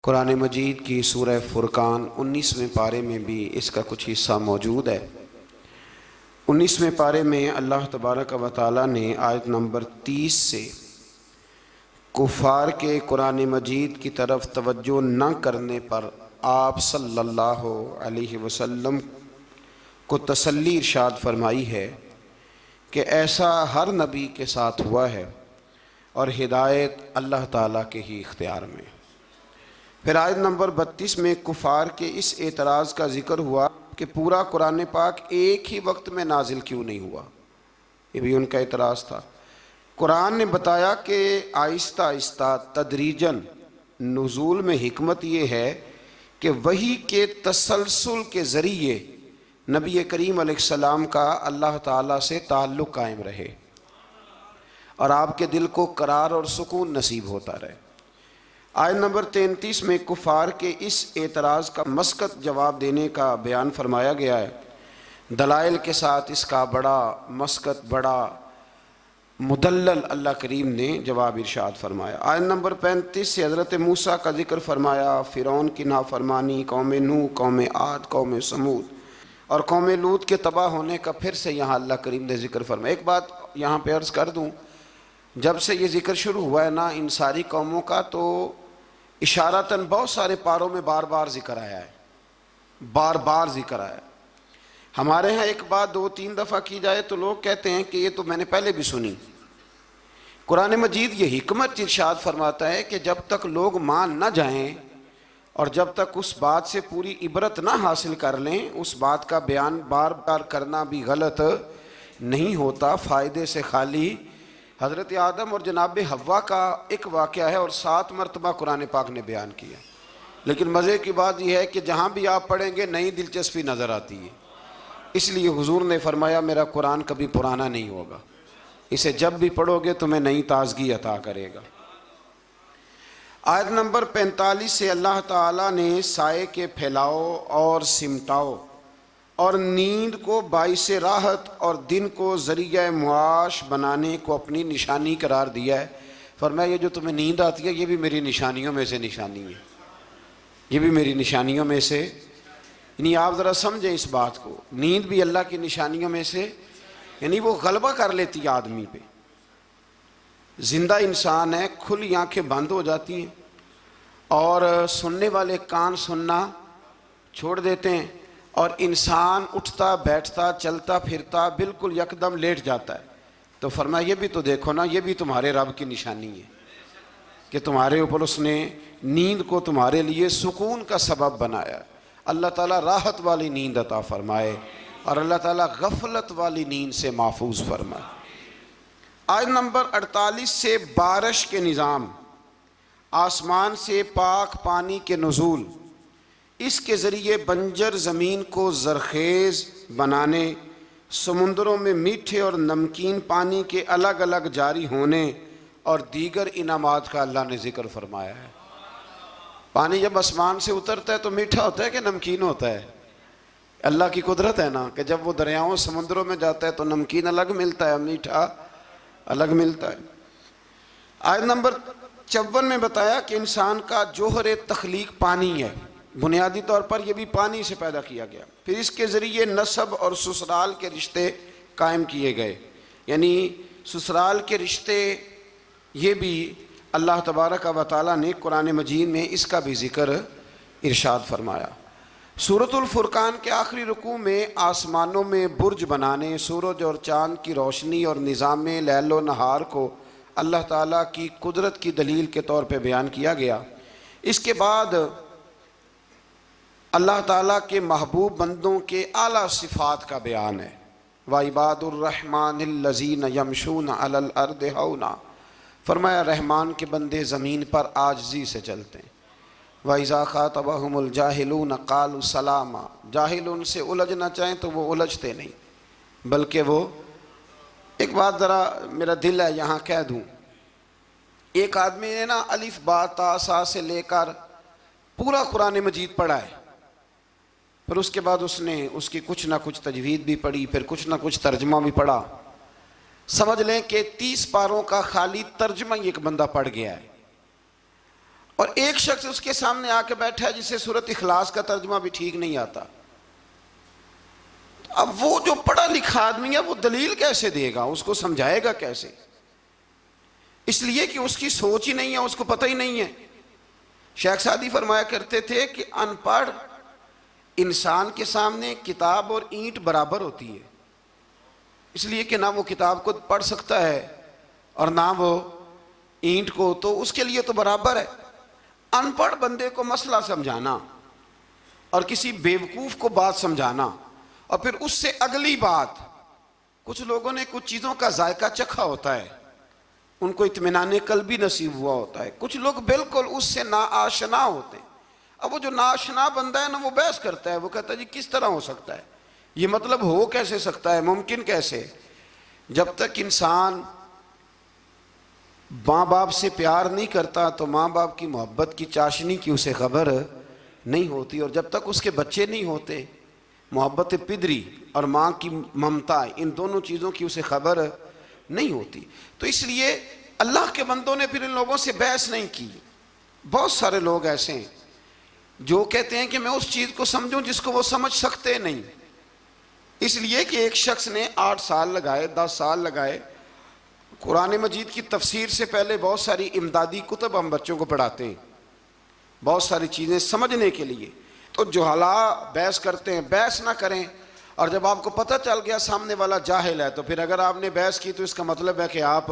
कुरान मजीद की सूरह फुरकान 19वें पारे में भी इसका कुछ हिस्सा मौजूद है। 19वें पारे में अल्लाह तबारक व तआला ने आयत नंबर 30 से कुफ़ार के कुरान मजीद की तरफ तवज्जो न करने पर आप सल्लल्लाहु अलैहि वसल्लम को तसल्ली इरशाद फरमाई है कि ऐसा हर नबी के साथ हुआ है और हिदायत अल्लाह ताला के ही इख्तियार में। फिर आयत नंबर 32 में कुफ़ार के इस एतराज़ का ज़िक्र हुआ कि पूरा कुरान पाक एक ही वक्त में नाजिल क्यों नहीं हुआ। ये भी उनका एतराज़ था। कुरान ने बताया कि आहिस्ता आहिस्ता तदरीजन नुज़ूल में हिकमत ये है कि वही के तसलसल के ज़रिए नबी करीम अलैहिस्सलाम का अल्लाह ताला से ताल्लुक़ कायम रहे और आपके दिल को करार और सुकून नसीब होता रहे। आयत नंबर 33 में कुफ़ार के इस एतराज़ का मस्कत जवाब देने का बयान फरमाया गया है। दलाइल के साथ इसका बड़ा मस्कत, बड़ा मुदल्लल अल्लाह करीम ने जवाब इरशाद फरमाया। आयत नंबर 35 से हज़रत मूसा का जिक्र फरमाया, फ़िरौन की नाफरमानी, कौम नूह, कौम आद, कौम समूद और कौम लूत के तबाह होने का फिर से यहाँ अल्लाह करीम ने जिक्र फरमाया। एक बात यहाँ पे अर्ज़ कर दूँ, जब से ये जिक्र शुरू हुआ है ना इन सारी कौमों का, तो इशारतन बहुत सारे पारों में बार बार जिक्र आया है, बार बार जिक्र आया है। हमारे यहाँ एक बात 2-3 दफ़ा की जाए तो लोग कहते हैं कि ये तो मैंने पहले भी सुनी। कुरान मजीद ये हिकमत इरशाद फरमाता है कि जब तक लोग मान न जाएं और जब तक उस बात से पूरी इबरत ना हासिल कर लें, उस बात का बयान बार बार करना भी गलत नहीं होता। फ़ायदे से खाली हज़रत आदम और जनाब हव्वा का एक वाक़या है और 7 मरतबा कुरान पाक ने बयान किया। लेकिन मज़े की बात यह है कि जहाँ भी आप पढ़ेंगे नई दिलचस्पी नज़र आती है। इसलिए हुजूर ने फरमाया मेरा कुरान कभी पुराना नहीं होगा, इसे जब भी पढ़ोगे तुम्हें नई ताज़गी अता करेगा। आयत नंबर 45 से अल्लाह ताला ने साए के फैलाओ और सिमटाओ और नींद को बाइसे राहत और दिन को ज़रिया मुआश बनाने को अपनी निशानी करार दिया है। फरमाया ये जो तुम्हें नींद आती है ये भी मेरी निशानियों में से निशानी है, ये भी मेरी निशानियों में से। यानी आप ज़रा समझें इस बात को, नींद भी अल्लाह की निशानियों में से, यानी वो गलबा कर लेती है आदमी पे। ज़िंदा इंसान है, खुली आँखें बंद हो जाती हैं और सुनने वाले कान सुनना छोड़ देते हैं और इंसान उठता बैठता चलता फिरता बिल्कुल यकदम लेट जाता है। तो फरमाया ये भी तो देखो ना, ये भी तुम्हारे रब की निशानी है कि तुम्हारे ऊपर उसने नींद को तुम्हारे लिए सुकून का सबब बनाया। अल्लाह ताला राहत वाली नींद अता फरमाए और अल्लाह ताला गफलत वाली नींद से महफूज फरमाए। आयत नंबर 48 से बारिश के निज़ाम, आसमान से पाक पानी के नुज़ूल, इसके ज़रिए बंजर ज़मीन को ज़रखेज़ बनाने, समुंदरों में मीठे और नमकीन पानी के अलग अलग जारी होने और दीगर इनामात का अल्लाह ने ज़िक्र फरमाया है। पानी जब आसमान से उतरता है तो मीठा होता है कि नमकीन होता है? अल्लाह की कुदरत है ना कि जब वो दरियाओं समुंदरों में जाता है तो नमकीन अलग मिलता है, मीठा अलग मिलता है। आयत नंबर 54 में बताया कि इंसान का जोहर तख्लीक पानी है, बुनियादी तौर पर यह भी पानी से पैदा किया गया। फिर इसके ज़रिए नसब और ससुराल के रिश्ते कायम किए गए, यानी ससुराल के रिश्ते ये भी अल्लाह तबारक व तआला ने कुरान मजीद में इसका भी ज़िक्र इरशाद फरमाया। सूरतुल फुरकान के आखिरी रुकू में आसमानों में बुर्ज बनाने, सूरज और चाँद की रोशनी और निज़ाम लैलो नहार को अल्लाह ताला की कुदरत की दलील के तौर पर बयान किया गया। इसके बाद अल्लाह ताला के महबूब बंदों के आला सिफ़ात का बयान है। व इबादुर्रहमानिल्लज़ीन यमशून अलल अर्दि हौना, फरमाया रहमान के बंदे ज़मीन पर आजिज़ी से चलते हैं। व इज़ा ख़ातबहुमुल जाहिलून क़ालू सलामा, जाहिल उनसे उलझना चाहें तो वो उलझते नहीं, बल्कि वो, एक बात ज़रा मेरा दिल है यहाँ कह दूँ, एक आदमी ने ना अलिफ बा ता सा से लेकर पूरा कुरान मजीद पढ़ा है, फिर उसके बाद उसने उसकी कुछ ना कुछ तजवीद भी पढ़ी, फिर कुछ ना कुछ तर्जमा भी पढ़ा। समझ लें कि 30 पारों का खाली तर्जमा ही एक बंदा पढ़ गया है और एक शख्स उसके सामने आके बैठा है जिसे सूरत इखलास का तर्जुमा भी ठीक नहीं आता। अब वो जो पढ़ा लिखा आदमी है वो दलील कैसे देगा, उसको समझाएगा कैसे? इसलिए कि उसकी सोच ही नहीं है, उसको पता ही नहीं है। शेख सादी फरमाया करते थे कि अनपढ़ इंसान के सामने किताब और ईंट बराबर होती है, इसलिए कि ना वो किताब को पढ़ सकता है और ना वो ईंट को, तो उसके लिए तो बराबर है। अनपढ़ बंदे को मसला समझाना और किसी बेवकूफ़ को बात समझाना और फिर उससे अगली बात, कुछ लोगों ने कुछ चीज़ों का जायका चखा होता है, उनको इत्मीनान कल्बी नसीब हुआ होता है, कुछ लोग बिल्कुल उससे नाआशना होते हैं। अब वो जो नाआशना बंदा है ना, वो बहस करता है, वो कहता है जी किस तरह हो सकता है, ये मतलब हो कैसे सकता है, मुमकिन कैसे? जब तक इंसान माँ बाप से प्यार नहीं करता तो माँ बाप की मोहब्बत की चाशनी की उसे खबर नहीं होती, और जब तक उसके बच्चे नहीं होते मोहब्बत पिदरी और माँ की ममता, इन दोनों चीज़ों की उसे खबर नहीं होती। तो इसलिए अल्लाह के बंदों ने फिर इन लोगों से बहस नहीं की। बहुत सारे लोग ऐसे हैं जो कहते हैं कि मैं उस चीज़ को समझूं जिसको वो समझ सकते नहीं, इसलिए कि एक शख्स ने 8 साल लगाए, 10 साल लगाए। कुरान मजीद की तफसीर से पहले बहुत सारी इमदादी कुतब हम बच्चों को पढ़ाते हैं, बहुत सारी चीज़ें समझने के लिए। तो जुहला बहस करते हैं, बहस ना करें। और जब आपको पता चल गया सामने वाला जाहिल है, तो फिर अगर आपने बहस की तो इसका मतलब है कि आप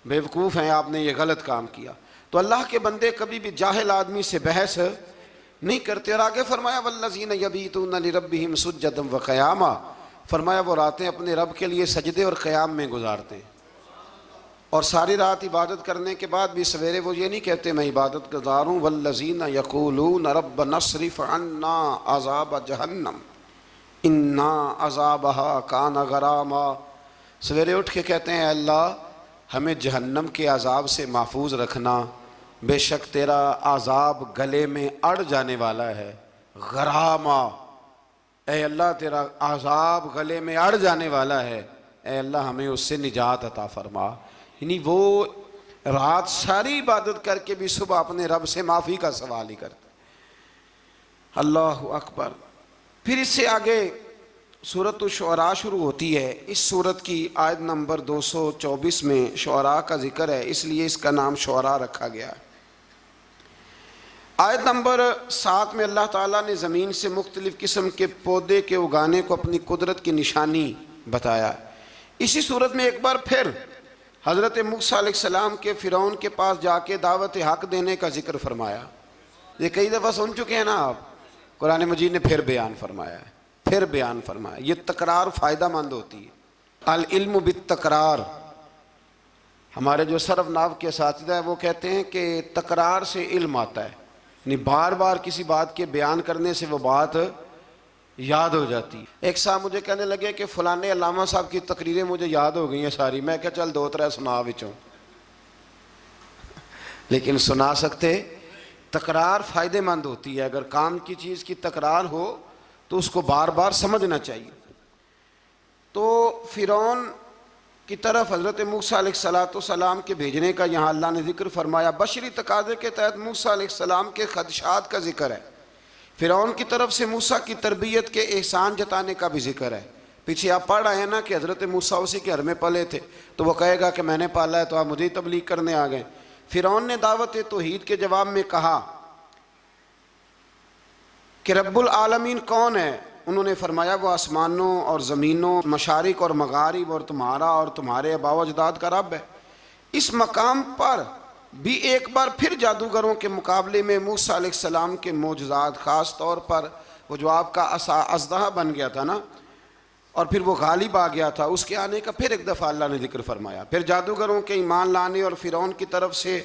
बेवकूफ़ हैं, आपने ये गलत काम किया। तो अल्लाह के बंदे कभी भी जाहिल आदमी से बहस नहीं करते। और आगे फरमाया वल्लज़ीना यबीतूना लिरब्बिहिम सुज्जदन व क़यामा, फरमाया वो रातें अपने रब के लिए सजदे और क़याम में गुजारते हैं। और सारी रात इबादत करने के बाद भी सवेरे वो ये नहीं कहते मैं इबादत गुजारूँ, वल्लज़ीना यक़ूलूना रब्बना अस्रिफ़ अन्ना अज़ाब जहन्नम इन्ना अज़ाबहा काना गरामा। सवेरे उठ के कहते हैं अल्लाह हमें जहन्नम के अज़ाब से महफूज रखना, बेशक तेरा अज़ाब गले में अड़ जाने वाला है। गरामा, ए अल्लाह तेरा अज़ाब गले में अड़ जाने वाला है, ए अल्लाह हमें उससे निजात अता फरमा। यानी वो रात सारी इबादत करके भी सुबह अपने रब से माफ़ी का सवाल ही करते। अल्लाह अकबर। फिर इससे आगे सूरत शुअरा शुरू होती है। इस सूरत की आयत नंबर 224 में शुअरा का जिक्र है, इसलिए इसका नाम शुअरा रखा गया है। आयत नंबर 7 में अल्लाह ताला ने ज़मीन से मुख्तलिफ़ किस्म के पौधे के उगाने को अपनी कुदरत की निशानी बताया। इसी सूरत में एक बार फिर हज़रत मूसा अलैहिस्सलाम के फ़िरौन के पास जाके दावत हक़ देने का जिक्र फरमाया। ये कई दफ़ा सुन चुके हैं ना आप, कुरान मजीद ने फिर बयान फरमाया है, फिर बयान फरमाया। ये तकरार फ़ायदा मंद होती है। अल इल्म बित तकरार, हमारे जो सरफ नाव के असातिज़ा है वो कहते हैं कि तकरार से इल्म आता है, यानी बार बार किसी बात के बयान करने से वो बात याद हो जाती। एक साहब मुझे कहने लगे कि फ़लाने अल्लामा साहब की तकरीरें मुझे याद हो गई हैं सारी। मैं क्या चल 2-3 सुना विचों, लेकिन सुना सकते। तकरार फ़ायदेमंद होती है, अगर काम की चीज़ की तकरार हो तो उसको बार बार समझना चाहिए। तो फ़िरौन की तरफ हज़रत मूसा अलैहिस्सलाम के भेजने का यहाँ अल्लाह ने जिक्र फरमाया। बशरी तकाज़े के तहत मूसा अलैहिस्सलाम के खदशात का जिक्र है। फ़िरौन की तरफ से मूसा की तरबियत के एहसान जताने का भी जिक्र है। पीछे आप पढ़ रहे हैं ना कि हज़रत मूसा उसी के घर में पले थे, तो वह कहेगा कि मैंने पाला है तो आप मुझे ही तबलीग करने आ गए। फ़िरौन ने दावत तौहीद के जवाब में कहा कि रब्बुल आलमीन कौन है? उन्होंने फरमाया वो आसमानों और ज़मीनों, मशारिक और मगारिब और तुम्हारा और तुम्हारे आबाओ अजदाद का रब है। इस मकाम पर भी एक बार फिर जादूगरों के मुकाबले में मूसा अलैहिस्सलाम के मोजज़ात, ख़ास तौर पर वो जो आपका अज़दहा बन गया था ना और फिर वो गालिब आ गया था, उसके आने का फिर एक दफ़ा अल्लाह ने जिक्र फरमाया। फिर जादूगरों के ईमान लाने और फ़िरौन की तरफ से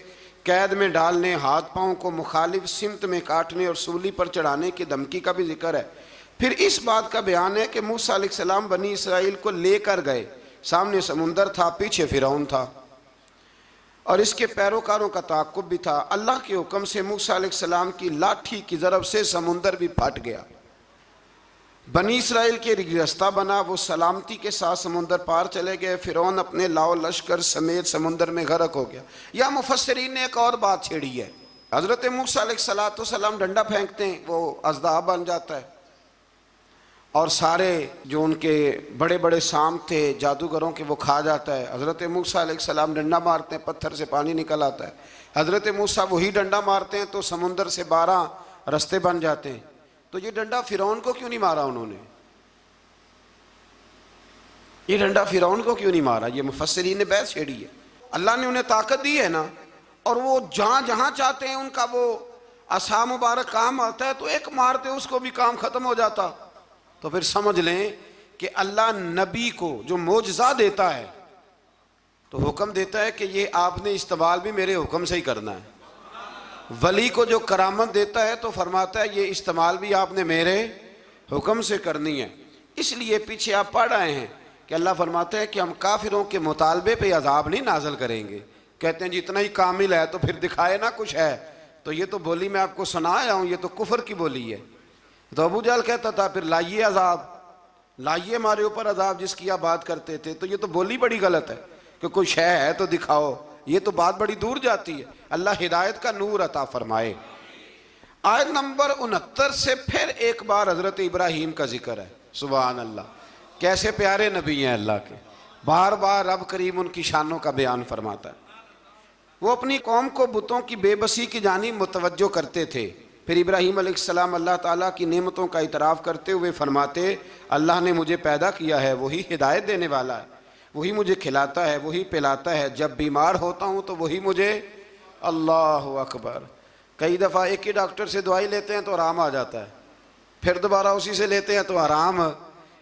कैद में डालने, हाथ पाँव को मुखालिफ सिमत में काटने और सूली पर चढ़ाने की धमकी का भी जिक्र है। फिर इस बात का बयान है कि मूसा अलैहिस्सलाम बनी इसराइल को लेकर गए, सामने समुंदर था, पीछे फ़िरौन था और इसके पैरोकारों का ताक़ुब भी था। अल्लाह के हुक्म से मूसा अलैहिस्सलाम की लाठी की ज़रब से समुंदर भी फट गया, बनी इसराइल के रास्ता बना, वो सलामती के साथ समुंदर पार चले गए। फ़िरौन अपने लाओ लश्कर समेत समुंदर में गर्क हो गया। या मुफस्सिरीन ने एक और बात छेड़ी है, हज़रत मूसा अलैहिस्सलाम डंडा फेंकते हैं, वो अज़दाब बन जाता है और सारे जो उनके बड़े बड़े शाम थे जादूगरों के वो खा जाता है। हज़रत मूसा अलैहिस्सलाम डंडा मारते हैं, पत्थर से पानी निकल आता है। हज़रत मूसा वही डंडा मारते हैं तो समुंदर से 12 रास्ते बन जाते हैं। तो ये डंडा फ़िरौन को क्यों नहीं मारा उन्होंने? ये डंडा फ़िरौन को क्यों नहीं मारा? ये मुफस्सिरीन ने बहस छेड़ी है। अल्लाह ने उन्हें ताकत दी है ना, और वो जहाँ जहाँ चाहते हैं उनका वो असा मुबारक काम आता है, तो एक मारते उसको भी काम ख़त्म हो जाता। तो फिर समझ लें कि अल्लाह नबी को जो मोजज़ा देता है तो हुक्म देता है कि ये आपने इस्तेमाल भी मेरे हुक्म से ही करना है। वली को जो करामत देता है तो फरमाता है ये इस्तेमाल भी आपने मेरे हुक्म से करनी है। इसलिए पीछे आप पढ़ रहे हैं कि अल्लाह फरमाते हैं कि हम काफिरों के मुतालबे पे अजाब नहीं नाजल करेंगे। कहते हैं जितना ही कामिल है तो फिर दिखाए ना कुछ है। तो ये तो बोली मैं आपको सुनाया हूँ, ये तो कुफर की बोली है। तो अबू जहल कहता था फिर लाइए अजाब, लाइए हमारे ऊपर अजाब जिसकी आप बात करते थे। तो ये तो बोली बड़ी गलत है कि कोई शय है तो दिखाओ, ये तो बात बड़ी दूर जाती है। अल्लाह हिदायत का नूर अता फरमाए। आयत नंबर 69 से फिर एक बार हजरत इब्राहीम का जिक्र है। सुभान अल्लाह, कैसे प्यारे नबी हैं अल्लाह के। बार बार रब करीम उनकी शानों का बयान फरमाता है। वो अपनी कौम को बुतों की बेबसी की जानिब मुतवज्जो करते थे। फिर इब्राहीम अलैहिस्सलाम अल्लाह ताला की नेमतों का इतराफ़ करते हुए फरमाते, अल्लाह ने मुझे पैदा किया है, वही हिदायत देने वाला है, वही मुझे खिलाता है, वही पिलाता है। जब बीमार होता हूँ तो वही मुझे, अल्लाह अकबर, कई दफ़ा एक ही डॉक्टर से दवाई लेते हैं तो आराम आ जाता है, फिर दोबारा उसी से लेते हैं तो आराम।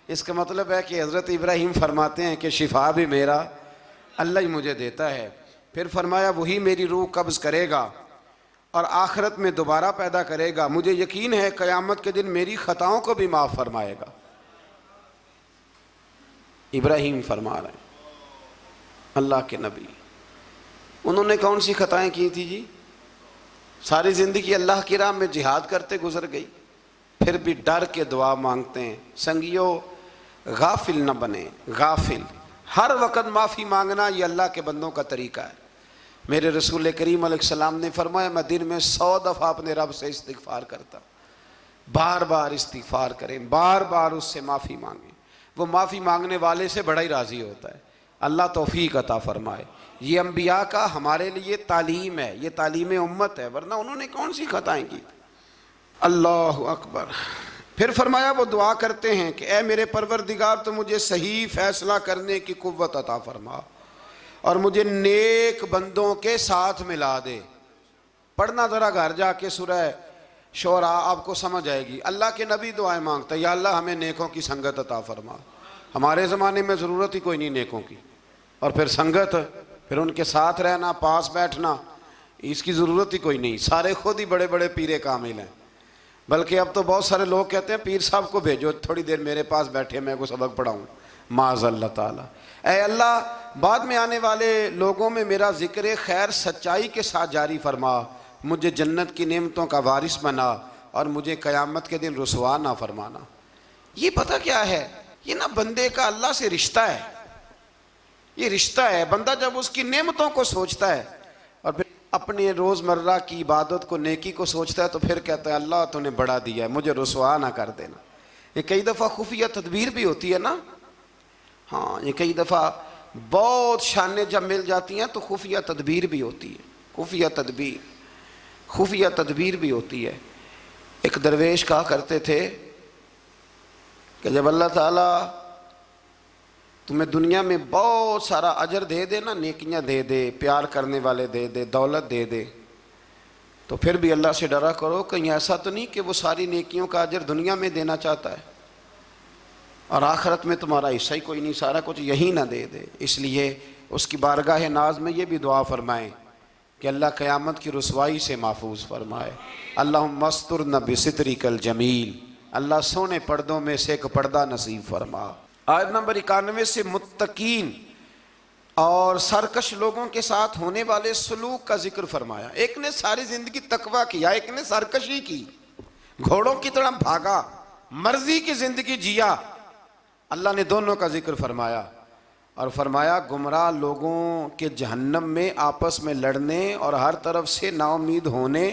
इसका मतलब है कि हज़रत इब्राहीम फरमाते हैं कि शिफा भी मेरा अल्लाह ही मुझे देता है। फिर फरमाया वही मेरी रूह कब्ज़ करेगा और आखिरत में दोबारा पैदा करेगा। मुझे यकीन है क़यामत के दिन मेरी ख़ताओं को भी माफ़ फरमाएगा। इब्राहीम फरमा रहे हैं अल्लाह के नबी, उन्होंने कौन सी ख़ताएँ की थी जी? सारी ज़िंदगी अल्लाह की राह में जिहाद करते गुजर गई, फिर भी डर के दुआ मांगते हैं। संगियो गाफिल न बने, गाफिल हर वक़्त माफ़ी मांगना ये अल्लाह के बंदों का तरीका है। मेरे रसूल करीम अलैहिस्सलाम ने फरमाया मैं दिन में 100 दफ़ा अपने रब से इस्तिग़फ़ार करता। बार बार इस्तिग़फ़ार करें, बार बार उससे माफ़ी मांगें, वो माफ़ी मांगने वाले से बड़ा ही राज़ी होता है। अल्लाह तौफ़ीक़ अता फ़रमाए। ये अम्बिया का हमारे लिए तालीम है, ये तालीम उम्मत है, वरना उन्होंने कौन सी ख़ताएँ की। अल्लाह अकबर। फिर फरमाया वो दुआ करते हैं कि ए मेरे परवरदिगार तो मुझे सही फ़ैसला करने की कुव्वत अता फ़रमा और मुझे नेक बंदों के साथ मिला दे। पढ़ना ज़रा घर जाके सूरह शोरा, आपको समझ आएगी। अल्लाह के नबी दुआएं मांगता है, या अल्लाह हमें नेकों की संगत अता फरमा। हमारे ज़माने में ज़रूरत ही कोई नहीं नेकों की, और फिर संगत, फिर उनके साथ रहना, पास बैठना, इसकी ज़रूरत ही कोई नहीं। सारे खुद ही बड़े बड़े पीरे कामिल हैं। बल्कि अब तो बहुत सारे लोग कहते हैं पीर साहब को भेजो थोड़ी देर मेरे पास बैठे, मैं को सबक पढ़ाऊँ। माज़अल्लाह ताला। ऐ अल्लाह, बाद में आने वाले लोगों में मेरा ज़िक्र खैर सच्चाई के साथ जारी फरमा, मुझे जन्नत की नेमतों का वारिस बना और मुझे क़यामत के दिन रुसवा ना फरमाना। ये पता क्या है, ये ना बंदे का अल्लाह से रिश्ता है। ये रिश्ता है, बंदा जब उसकी नेमतों को सोचता है और फिर अपने रोज़मर्रा की इबादत को, नेकी को सोचता है, तो फिर कहता है अल्लाह तूने बड़ा दिया है, मुझे रुसवा ना कर देना। ये कई दफ़ा खुफिया तदबीर भी होती है ना। हाँ, ये कई दफ़ा बहुत शानें जब मिल जाती हैं तो खुफिया तदबीर भी होती है। खुफिया तदबीर भी होती है। एक दरवेश कहा करते थे कि जब अल्लाह ताला तुम्हें दुनिया में बहुत सारा अजर दे दे ना, नेकियां दे दे, प्यार करने वाले दे दे, दौलत दे दे, तो फिर भी अल्लाह से डरा करो कहीं ऐसा तो नहीं कि वो सारी नेकियों का अजर दुनिया में देना चाहता है और आखिरत में तुम्हारा हिस्सा ही कोई नहीं, सारा कुछ यही ना दे दे। इसलिए उसकी बारगाह नाज में ये भी दुआ फरमाएँ कि अल्लाह क़यामत की रुसवाई से महफूज फरमाए। अल्लाहुम्मा मस्तुरना बिसित्रिकल जमील, अल्लाह सोने पर्दों में से एक पर्दा नसीब फरमा। आयत नंबर 91 से मुत्तकीन और सरकश लोगों के साथ होने वाले सलूक का जिक्र फरमाया। एक ने सारी ज़िंदगी तकवा किया, एक ने सरकशी की, घोड़ों की तरह भागा, मर्जी की ज़िंदगी जिया। अल्लाह ने दोनों का जिक्र फरमाया और फरमाया गुमराह लोगों के जहन्नम में आपस में लड़ने और हर तरफ से नाउम्मीद होने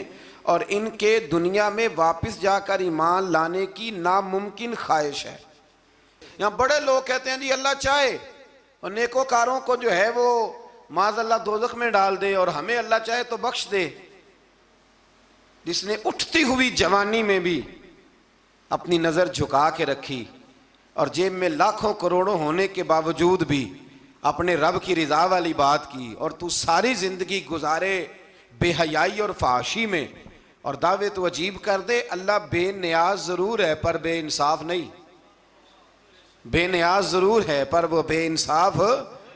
और इनके दुनिया में वापस जाकर ईमान लाने की नामुमकिन ख्वाहिश है। यहाँ बड़े लोग कहते हैं जी अल्लाह चाहे और नेकोकारों को जो है वो माज़अल्लाह दोज़ख में डाल दे और हमें अल्लाह चाहे तो बख्श दे। जिसने उठती हुई जवानी में भी अपनी नज़र झुका के रखी और जेब में लाखों करोड़ों होने के बावजूद भी अपने रब की रिजा वाली बात की, और तू सारी जिंदगी गुजारे बेहयाई और फाशी में और दावे तो अजीब कर दे। अल्लाह बेनियाज ज़रूर है पर बेइंसाफ नहीं, बेनियाज ज़रूर है पर वो बेइंसाफ,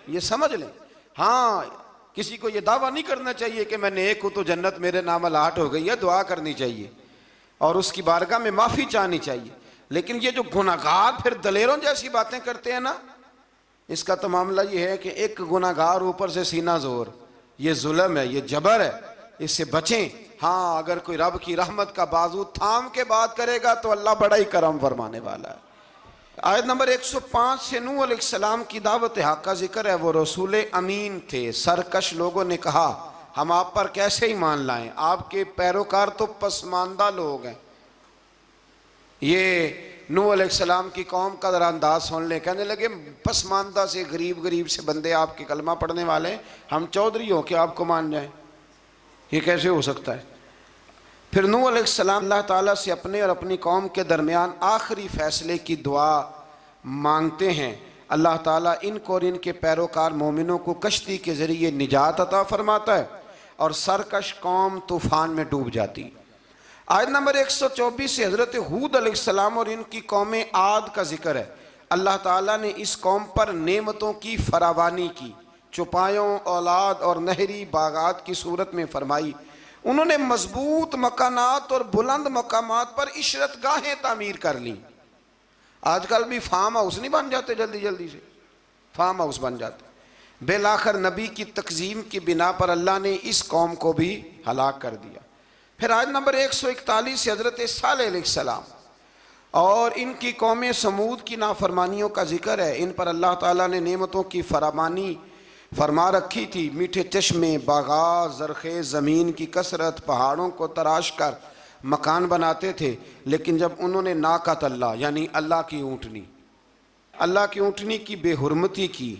ये समझ लें। हाँ, किसी को ये दावा नहीं करना चाहिए कि मैं नेक हूँ तो जन्नत मेरे नाम अलाट हो गई है, दुआ करनी चाहिए और उसकी बारगाह में माफ़ी चाहनी चाहिए। लेकिन ये जो गुनाहगार फिर दलेरों जैसी बातें करते हैं ना, इसका तो मामला ये है कि एक गुनाहगार ऊपर से सीना जोर, ये जुल्म है, ये जबर है, इससे बचें। हाँ, अगर कोई रब की रहमत का बाजू थाम के बात करेगा तो अल्लाह बड़ा ही करम फरमाने वाला है। आयत नंबर 105 से नूह अलैहिस्सलाम की दावत हक का जिक्र है। वो रसूल अमीन थे। सरकश लोगों ने कहा हम आप पर कैसे ईमान लाएं, आपके पैरोकार तो पसमानदा लोग हैं। ये नूह अलैहिस्सलाम की कौम का जरा अंदाज सुन ले। कहने लगे पसमानदा से गरीब से बंदे आपके कलमा पढ़ने वाले हैं, हम चौधरी हो के आपको मान जाएं, ये कैसे हो सकता है। फिर नूह अलैहिस्सलाम अल्लाह ताला से अपने और अपनी कौम के दरमियान आखिरी फैसले की दुआ मांगते हैं। अल्लाह ताला इनको और इनके पैरोकार मोमिनों को कश्ती के ज़रिए निजात अता फरमाता है और सरकश कौम तूफ़ान में डूब जाती। आयत नंबर 124 से हज़रत हूद अलैहिस्सलाम और इनकी कौम आद का जिक्र है। अल्लाह ताला ने इस कौम पर नेमतों की फरावानी की, चुपायों, औलाद और नहरी बागात की सूरत में फरमाई। उन्होंने मजबूत मकानात और बुलंद मकामात पर इशरत गाहें तामीर कर ली। आजकल भी फार्म हाउस नहीं बन जाते, जल्दी जल्दी से फार्म हाउस बन जाते। बेलाखिर नबी की तकजीम की बिना पर अल्लाह ने इस कौम को भी हलाक कर दिया। फिर आयत नंबर 141 से हज़रत सालेह अलैहिस्सलाम और इनकी कौम समूद की नाफरमानियों का जिक्र है। इन पर अल्लाह ताला ने नेमतों की फरामानी फरमा रखी थी। मीठे चश्मे, बागात, ज़रख़े ज़मीन की कसरत, पहाड़ों को तराश कर मकान बनाते थे। लेकिन जब उन्होंने नाकत अल्लाह यानी अल्लाह की ऊँटनी की बेहुरमती की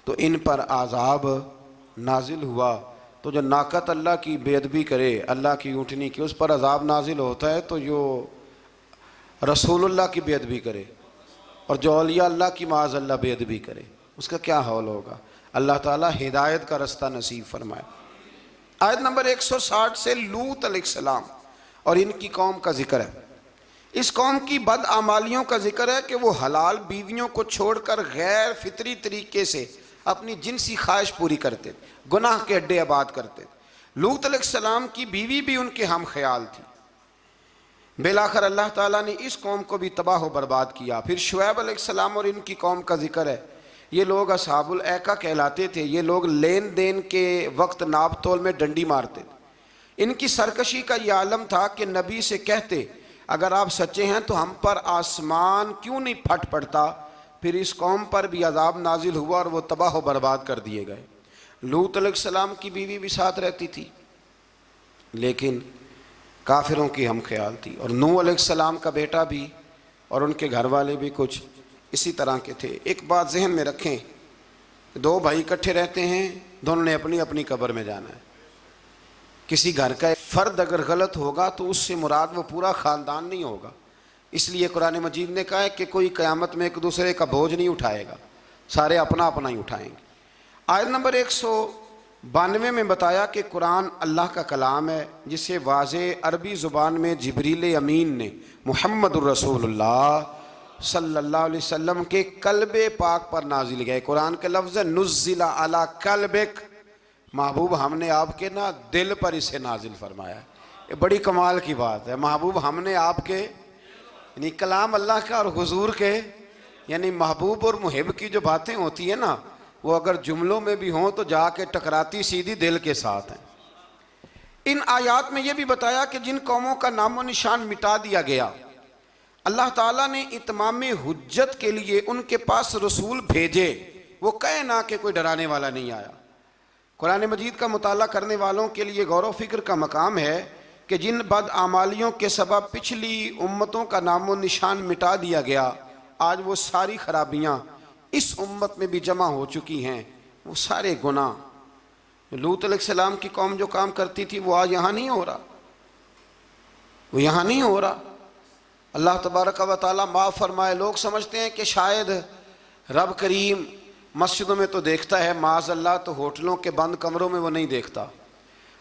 तो इन पर आज़ाब नाजिल हुआ। तो जो नाकत अल्लाह की बेअदबी करे, अल्लाह की ऊँटनी की, उस पर अज़ाब नाजिल होता है। तो जो रसूलुल्लाह की बेअदबी करे और जो औलिया अल्लाह की माज़ अल्लाह बेअदबी करे, उसका क्या हौल होगा। अल्लाह ताला हिदायत का रास्ता नसीब फरमाए। आयत नंबर 160 से लूत अलैहिस्सलाम और इनकी कौम का जिक्र है। इस कौम की बदआमालियों का जिक्र है कि वो हलाल बीवियों को छोड़कर गैर फितरी तरीके से अपनी जिनसी ख्वाहिश पूरी करते थे, गुनाह के अड्डे आबाद करते थे। लूत अलैहिस्सलाम की बीवी भी उनके हम ख्याल थी। बेलाखिर अल्लाह ताला ने इस कौम को भी तबाह व बर्बाद किया। फिर शुएब अलैहिस्सलाम और इनकी कौम का जिक्र है। ये लोग असहाबुल ऐका कहलाते थे। ये लोग लेन देन के वक्त नाप तोल में डंडी मारते थे। इनकी सरकशी का यह आलम था कि नबी से कहते अगर आप सच्चे हैं तो हम पर आसमान क्यों नहीं फट पड़ता। फिर इस कौम पर भी अजाब नाजिल हुआ और वो तबाह व बर्बाद कर दिए गए। लूत अलैहिस्सलाम की बीवी भी साथ रहती थी लेकिन काफिरों की हम ख्याल थी, और नूह अलैहिस्सलाम का बेटा भी और उनके घर वाले भी कुछ इसी तरह के थे। एक बात जहन में रखें, दो भाई इकट्ठे रहते हैं, दोनों ने अपनी अपनी कब्र में जाना है। किसी घर का एक फ़र्द अगर गलत होगा तो उससे मुराद वो पूरा ख़ानदान नहीं होगा। इसलिए कुरान मजीद ने कहा है कि कोई क़यामत में एक दूसरे का बोझ नहीं उठाएगा, सारे अपना अपना ही उठाएंगे। आयत नंबर 192 में बताया कि कुरान अल्लाह का कलाम है जिसे वाज़े अरबी ज़ुबान में जिब्रील अमीन ने मुहम्मदुर रसूलुल्लाह सल्लल्लाहु अलैहि वसल्लम के कल्बे पाक पर नाजिल गए। कुरान के लफ्ज़ नुज़्ज़िला अला कल्बिक, महबूब हमने आपके ना दिल पर इसे नाजिल फरमाया। ये बड़ी कमाल की बात है। महबूब हमने आपके यानी कलाम अल्लाह का और हुजूर के यानी महबूब और मुहिब की जो बातें होती है ना, वो अगर जुमलों में भी हों तो जाके टकराती सीधी दिल के साथ हैं। इन आयात में यह भी बताया कि जिन कौमों का नामो निशान मिटा दिया गया, अल्लाह ताला ने इत्माम हुज्जत के लिए उनके पास रसूल भेजे। वो कहे ना कि कोई डराने वाला नहीं आया। कुरान मजीद का मुताला करने वालों के लिए गौर व फिक्र का मकाम है कि जिन बदआमालियों के सबब पिछली उम्मतों का नामो निशान मिटा दिया गया, आज वो सारी खराबियाँ इस उम्मत में भी जमा हो चुकी हैं। वो सारे गुनाह लूत अलैहिस्सलाम की कौम जो काम करती थी वो आज यहाँ नहीं हो रहा, वो यहाँ नहीं हो रहा। अल्लाह तबारक व तआला माफ़ फरमाए। लोग समझते हैं कि शायद रब करीम मस्जिदों में तो देखता है, माज़अल्लाह तो होटलों के बंद कमरों में वो नहीं देखता,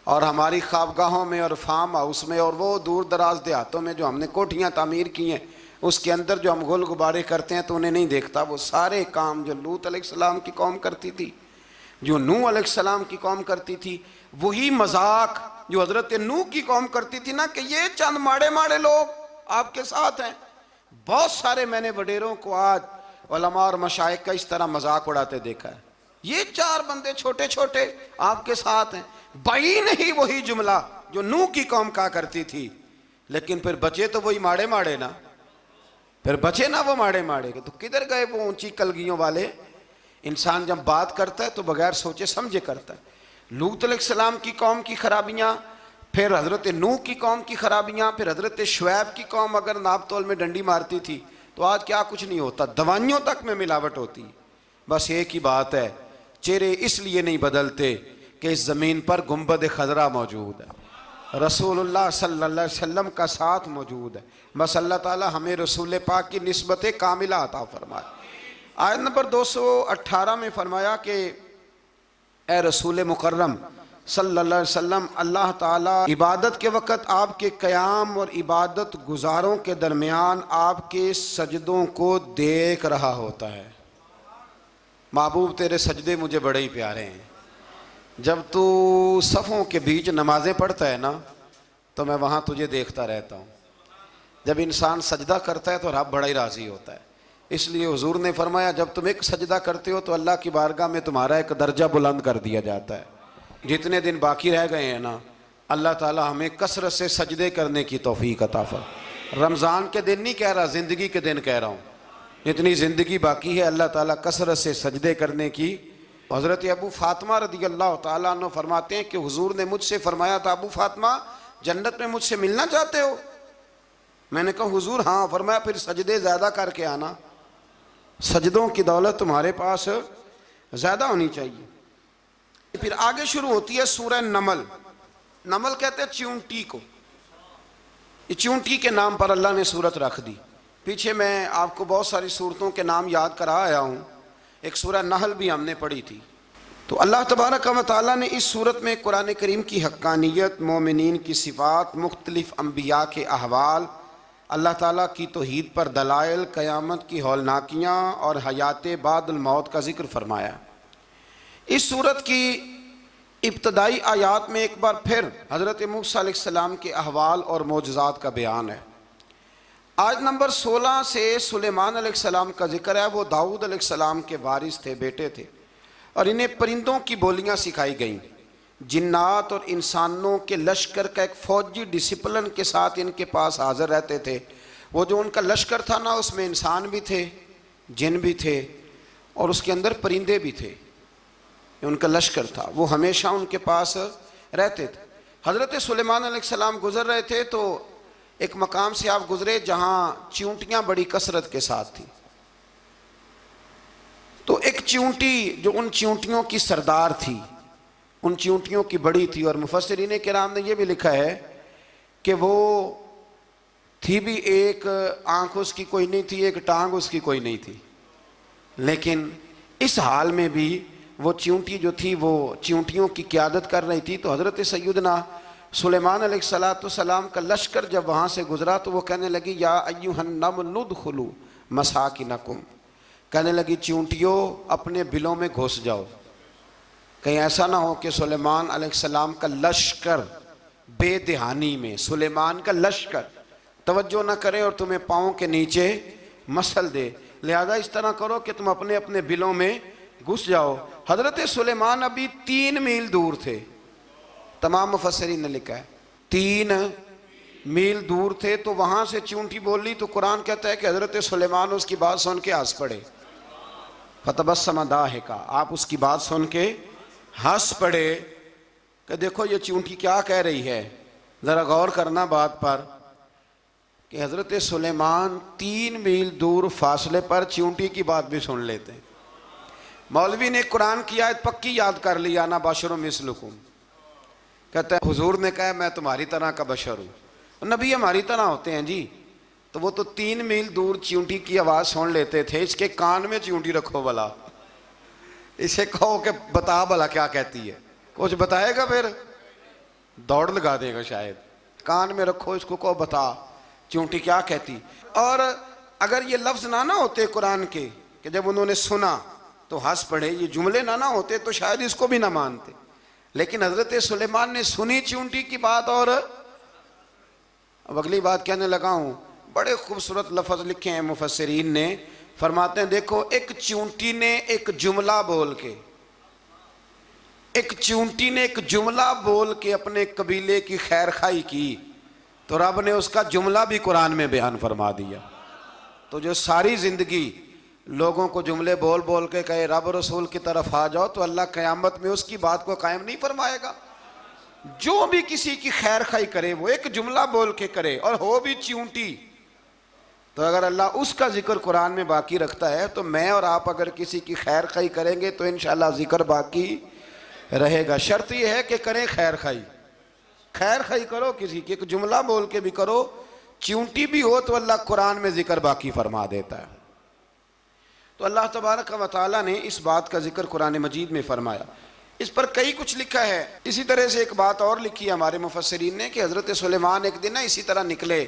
और हमारी ख्वाबगाहों में और फार्म हाउस में और वो दूर दराज देहातों में जो हमने कोठियाँ तामीर की हैं उसके अंदर जो हम गुल गुब्बारे करते हैं तो उन्हें नहीं देखता। वो सारे काम जो लूत अलैहिस्सलाम की कौम करती थी, जो नूह अलैहिस्सलाम की कौम करती थी, वही मजाक जो हज़रत नूह की कौम करती थी ना, कि ये चंद माड़े माड़े लोग आपके साथ हैं। बहुत सारे मैंने वडेरों को आज उलमा और मशाइख का इस तरह मजाक उड़ाते देखा है। ये 4 बंदे छोटे छोटे आपके साथ हैं। भाई नहीं वही जुमला जो नूह की कौम कहा करती थी, लेकिन फिर बचे तो वही माड़े माड़े ना, फिर बचे ना वो माड़े माड़े के। तो किधर गए वो ऊंची कलगियों वाले? इंसान जब बात करता है तो बगैर सोचे समझे करता है। लूत अलैहिस्सलाम की कौम की खराबियाँ, फिर हज़रत नूह की कौम की खराबियाँ, फिर हज़रत शुएब की कौम अगर नाप तोल में डंडी मारती थी तो आज क्या कुछ नहीं होता, दवाइयों तक में मिलावट होती। बस एक ही बात है, चेहरे इसलिए नहीं बदलते कि इस ज़मीन पर गुंबद खजरा मौजूद है, रसूलुल्लाह सल्लल्लाहु अलैहि वसल्लम का साथ मौजूद है। बस अल्लाह ताला हमें रसूल पाक की निस्बत कामिला अता फरमाए। आयत नंबर 218 में फरमाया कि ए रसूल मुकर्रम सल्लल्लाहु अलैहि वसल्लम, अल्लाह ताला इबादत के वक़्त आपके क़याम और इबादत गुजारों के दरमियान आपके सजदों को देख रहा होता है। महबूब तेरे सजदे मुझे बड़े ही प्यारे हैं। जब तू सफ़ों के बीच नमाज़ें पढ़ता है ना तो मैं वहाँ तुझे देखता रहता हूँ। जब इंसान सजदा करता है तो रब बड़ा ही राज़ी होता है। इसलिए हुजूर ने फरमाया, जब तुम एक सजदा करते हो तो अल्लाह की बारगाह में तुम्हारा एक दर्जा बुलंद कर दिया जाता है। जितने दिन बाकी रह गए हैं ना, अल्लाह ताला हमें कसरत से सजदे करने की तौफीक अता फरमाए। रमज़ान के दिन नहीं कह रहा, ज़िंदगी के दिन कह रहा हूँ। जितनी ज़िंदगी बाकी है अल्लाह ताला कसरत से सजदे करने की। हज़रत अबू फातिमा रज़ी अल्लाह ताला अन्हु फरमाते हैं कि हुजूर ने मुझसे फरमाया था, अबू फातिमा जन्नत में मुझसे मिलना चाहते हो? मैंने कहा हुजूर हाँ। फरमाया फिर सजदे ज़्यादा करके आना, सजदों की दौलत तुम्हारे पास ज़्यादा होनी चाहिए। फिर आगे शुरू होती है सूरह नमल। नमल कहते हैं चींटी को। ये चींटी के नाम पर अल्लाह ने सूरत रख दी। पीछे मैं आपको बहुत सारी सूरतों के नाम याद करा आया हूँ। एक सूरह नहल भी हमने पढ़ी थी। तो अल्लाह तबारक व तआला ने इस सूरत में कुरान करीम की हक्कानियत, मोमिनीन की सिफ़ात, मुख्तलिफ़ अम्बिया के अहवाल, अल्लाह ताला की तौहीद पर दलाइल, क़यामत की हौलनाकियाँ और हयात बादल मौत का ज़िक्र फरमाया। इस सूरत की इब्तदाई आयात में एक बार फिर हज़रत मूसा अलैहिस्सलाम के अहवाल और मोजज़ात का बयान है। आयत नंबर 16 से सुलेमान अलैहिस्सलाम का जिक्र है। वो दाऊद अलैहिस्सलाम के वारिस थे, बेटे थे, और इन्हें परिंदों की बोलियां सिखाई गईं। जिन्नात और इंसानों के लश्कर का एक फ़ौजी डिसिप्लिन के साथ इनके पास हाज़िर रहते थे। वो जो उनका लश्कर था ना, उसमें इंसान भी थे, जिन भी थे, और उसके अंदर परिंदे भी थे। उनका लश्कर था, वो हमेशा उनके पास रहते थे। हज़रत सुलेमान अलैहिस्सलाम गुज़र रहे थे तो एक मकाम से आप गुज़रे जहाँ चींटियाँ बड़ी कसरत के साथ थी। तो एक चींटी जो उन चींटियों की सरदार थी, उन चींटियों की बड़ी थी, और मुफस्सिरीन किराम ने यह भी लिखा है कि वो थी भी, एक आँख उसकी कोई नहीं थी, एक टांग उसकी कोई नहीं थी, लेकिन इस हाल में भी वो चींटी जो थी वो चींटियों की क़यादत कर रही थी। तो हज़रत सैयदना सुलेमान अलैहिस्सलाम का लश्कर जब वहाँ से गुज़रा तो वो कहने लगी, या अय्युहन नमल उदखुलू मसाकिनकुम, कहने लगी चींटियों अपने बिलों में घुस जाओ। कहीं ऐसा ना हो कि सुलेमान अलैहिस्सलाम का लश्कर बेदहानी में, सुलेमान का लश्कर तवज्जो ना करे और तुम्हें पाँव के नीचे मसल दे। लिहाजा इस तरह करो कि तुम अपने अपने बिलों में घुस जाओ। हज़रत सुलेमान अभी 3 मील दूर थे। तमाम मुफस्सिरीन ने लिखा है 3 मील दूर थे। तो वहाँ से चींटी बोली तो कुरान कहता है कि हज़रत सुलेमान उसकी बात सुन के हंस पड़े। फतबस्सम दाहिका, आप उसकी बात सुन के हंस पड़े कि देखो ये चूंटी क्या कह रही है, ज़रा गौर करना बात पर कि हज़रत सुलेमान 3 मील दूर फासले पर चूंटी की बात भी सुन लेते हैं। मौलवी ने कुरान की आयत पक्की याद कर लिया, अना बशरुम मिसलुकुम, कहते हैं हुजूर ने कहा मैं तुम्हारी तरह का बशर हूँ। नबी हमारी तरह होते हैं जी, तो वो तो 3 मील दूर चींटी की आवाज़ सुन लेते थे। इसके कान में चींटी रखो भला, इसे कहो कि बता भला क्या कहती है, कुछ बताएगा फिर दौड़ लगा देगा शायद। कान में रखो इसको, कहो बता चींटी क्या कहती। और अगर ये लफ्ज़ ना होते कुरान के कि जब उन्होंने सुना तो हंस पड़े, ये जुमले ना होते तो शायद इसको भी ना मानते। लेकिन हज़रत सुलेमान ने सुनी चींटी की बात। और अब अगली बात कहने लगा हूँ, बड़े खूबसूरत लफ्ज़ लिखे हैं मुफस्सिरीन ने, फरमाते हैं देखो एक चींटी ने एक जुमला बोल के, एक चींटी ने एक जुमला बोल के अपने कबीले की खैर खाई की, तो रब ने उसका जुमला भी कुरान में बयान फरमा दिया। तो जो सारी ज़िंदगी लोगों को जुमले बोल बोल के कहे रब रसूल की तरफ आ जाओ, तो अल्लाह क़यामत में उसकी बात को कायम नहीं फरमाएगा। जो भी किसी की खैर खाई करे वो एक जुमला बोल के करे, और हो भी चींटी, तो अगर अल्लाह उसका जिक्र कुरान में बाकी रखता है, तो मैं और आप अगर किसी की खैर खाई करेंगे तो इंशाअल्लाह जिक्र बाकी रहेगा। शर्त यह है कि करें खैर खाई, खैर खाई करो किसी की, एक जुमला बोल के भी करो, चींटी भी हो तो अल्लाह कुरान में जिक्र बाकी फरमा देता है। तो अल्लाह तबारक व तआला ने इस बात का जिक्र कुरान मजीद में फरमाया। इस पर कई कुछ लिखा है। इसी तरह से एक बात और लिखी है हमारे मुफस्सिरीन ने कि हज़रत सुलेमान एक दिन ना इसी तरह निकले,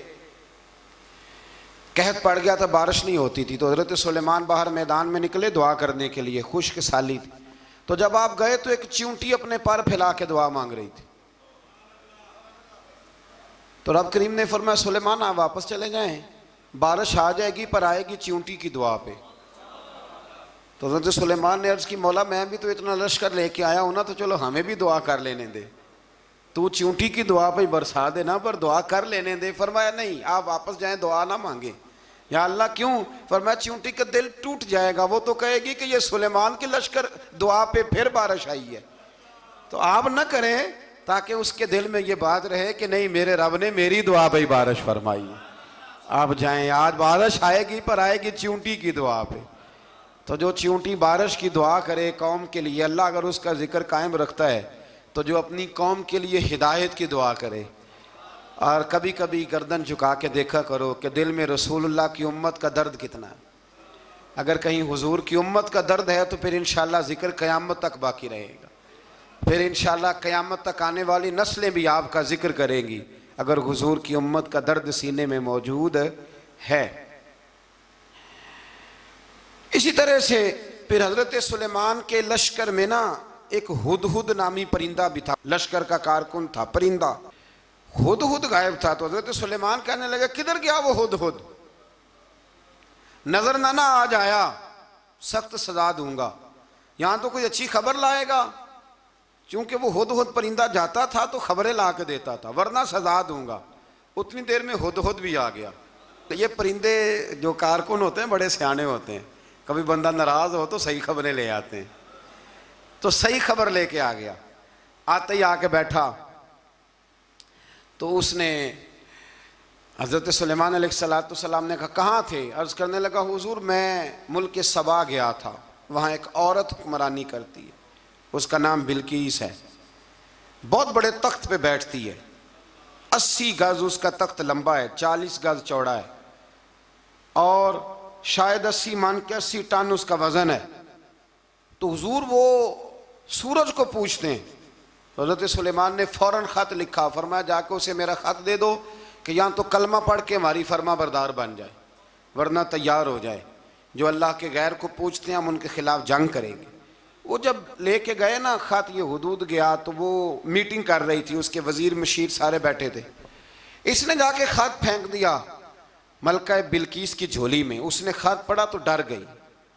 कहत पड़ गया था, बारिश नहीं होती थी, तो हज़रत सुलेमान बाहर मैदान में निकले दुआ करने के लिए, खुश्क साली थी। तो जब आप गए तो एक चींटी अपने पर फैला के दुआ मांग रही थी। तो रब करीम ने फरमाया सुलेमान आप वापस चले जाएं, बारिश आ जाएगी पर आएगी चींटी की दुआ पे। तो हज़रत सुलेमान ने अर्ज़ की मौला मैं भी तो इतना लश्कर लेके आया हूँ ना, तो चलो हमें भी दुआ कर लेने दे, तू चींटी की दुआ पे बरसा देना पर दुआ कर लेने दे। फरमाया नहीं आप वापस जाएं, दुआ ना मांगे। या अल्लाह क्यों? फरमाया चींटी का दिल टूट जाएगा, वो तो कहेगी कि ये सुलेमान के लश्कर दुआ पे फिर बारिश आई है। तो आप ना करें ताकि उसके दिल में ये बात रहे कि नहीं मेरे रब ने मेरी दुआ पे बारिश फरमाई है। आप जाएं, आज बारिश आएगी पर आएगी चींटी की दुआ पे। तो जो चींटी बारिश की दुआ करे कौम के लिए, अल्लाह अगर उसका जिक्र कायम रखता है, तो जो अपनी कौम के लिए हिदायत की दुआ करे। और कभी कभी गर्दन झुका के देखा करो कि दिल में रसूलुल्लाह की उम्मत का दर्द कितना है। अगर कहीं हुजूर की उम्मत का दर्द है तो फिर इंशाअल्लाह जिक्र क़यामत तक बाकी रहेगा। फिर इंशाअल्लाह क़यामत तक आने वाली नस्लें भी आपका जिक्र करेंगी अगर हुजूर की उम्मत का दर्द सीने में मौजूद है। इसी तरह से फिर हज़रत सुलेमान के लश्कर में ना एक हुदहुद नामी परिंदा भी था, लश्कर का कारकुन था परिंदा। हुदहुद गायब था। तो हज़रत सुलेमान कहने लगे किधर गया वो हुदहुद, नजर ना आ जाया सख्त सजा दूंगा। यहाँ तो कोई अच्छी खबर लाएगा, क्योंकि वो हुदहुद परिंदा जाता था तो खबरें ला के देता था, वरना सजा दूंगा। उतनी देर में हुदहुद भी आ गया। तो ये परिंदे जो कारकुन होते हैं बड़े सियाने होते हैं, कभी बंदा नाराज हो तो सही खबरें ले आते हैं। तो सही खबर लेके आ गया। आते ही आके बैठा तो उसने हज़रत सुलेमान अलैहिस्सलाम ने कहा कहाँ थे? अर्ज़ करने लगा हुजूर मैं मुल्क सबा गया था, वहाँ एक औरत हुक्मरानी करती है, उसका नाम बिल्कीस है, बहुत बड़े तख्त पे बैठती है, 80 गज उसका तख्त लंबा है, 40 गज चौड़ा है, और शायद 80 मान के 80 टन उसका वज़न है। तो हुजूर वो सूरज को पूछते हैं। तो हज़रत सुलेमान ने फ़ौरन ख़त लिखा, फरमाया जाके उसे मेरा ख़त दे दो कि यहाँ तो कलमा पढ़ के हमारी फरमा बरदार बन जाए, वरना तैयार हो जाए। जो अल्लाह के गैर को पूछते हैं हम उनके ख़िलाफ़ जंग करेंगे। वो जब लेके गए ना ख़त, ये हुदूद गया तो वो मीटिंग कर रही थी, उसके वज़ीर मशीर सारे बैठे थे। इसने जाके ख़त फेंक दिया मलका बिल्कीस की झोली में। उसने ख़त पढ़ा तो डर गई,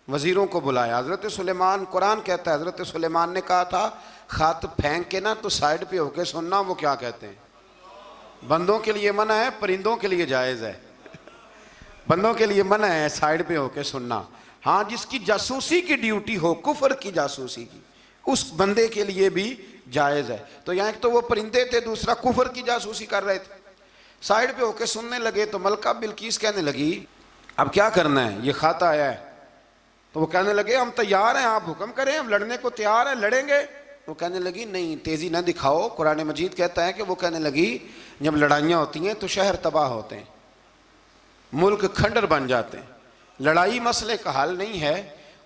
वज़ीरों को बुलाया। हज़रत सुलेमान, कुरान कहता है हज़रत सुलेमान ने कहा था ख़त फेंक के ना तो साइड पे होके सुनना वो क्या कहते हैं। बंदों के लिए मना है, परिंदों के लिए जायज़ है। बंदों के लिए मना है साइड पे होके सुनना। हाँ, जिसकी जासूसी की ड्यूटी हो, कुफर की जासूसी की, उस बंदे के लिए भी जायज़ है। तो यहाँ एक तो वो परिंदे थे, दूसरा कुफर की जासूसी कर रहे थे। साइड पे होके सुनने लगे तो मलका बिल्कीस कहने लगी अब क्या करना है, ये खाता आया है। तो वो कहने लगे हम तैयार हैं, आप हुक्म करें, हम लड़ने को तैयार हैं, लड़ेंगे। वो कहने लगी नहीं, तेजी ना दिखाओ। कुरान मजीद कहता है कि वो कहने लगी जब लड़ाइयाँ होती हैं तो शहर तबाह होते हैं, मुल्क खंडर बन जाते हैं, लड़ाई मसले का हल नहीं है।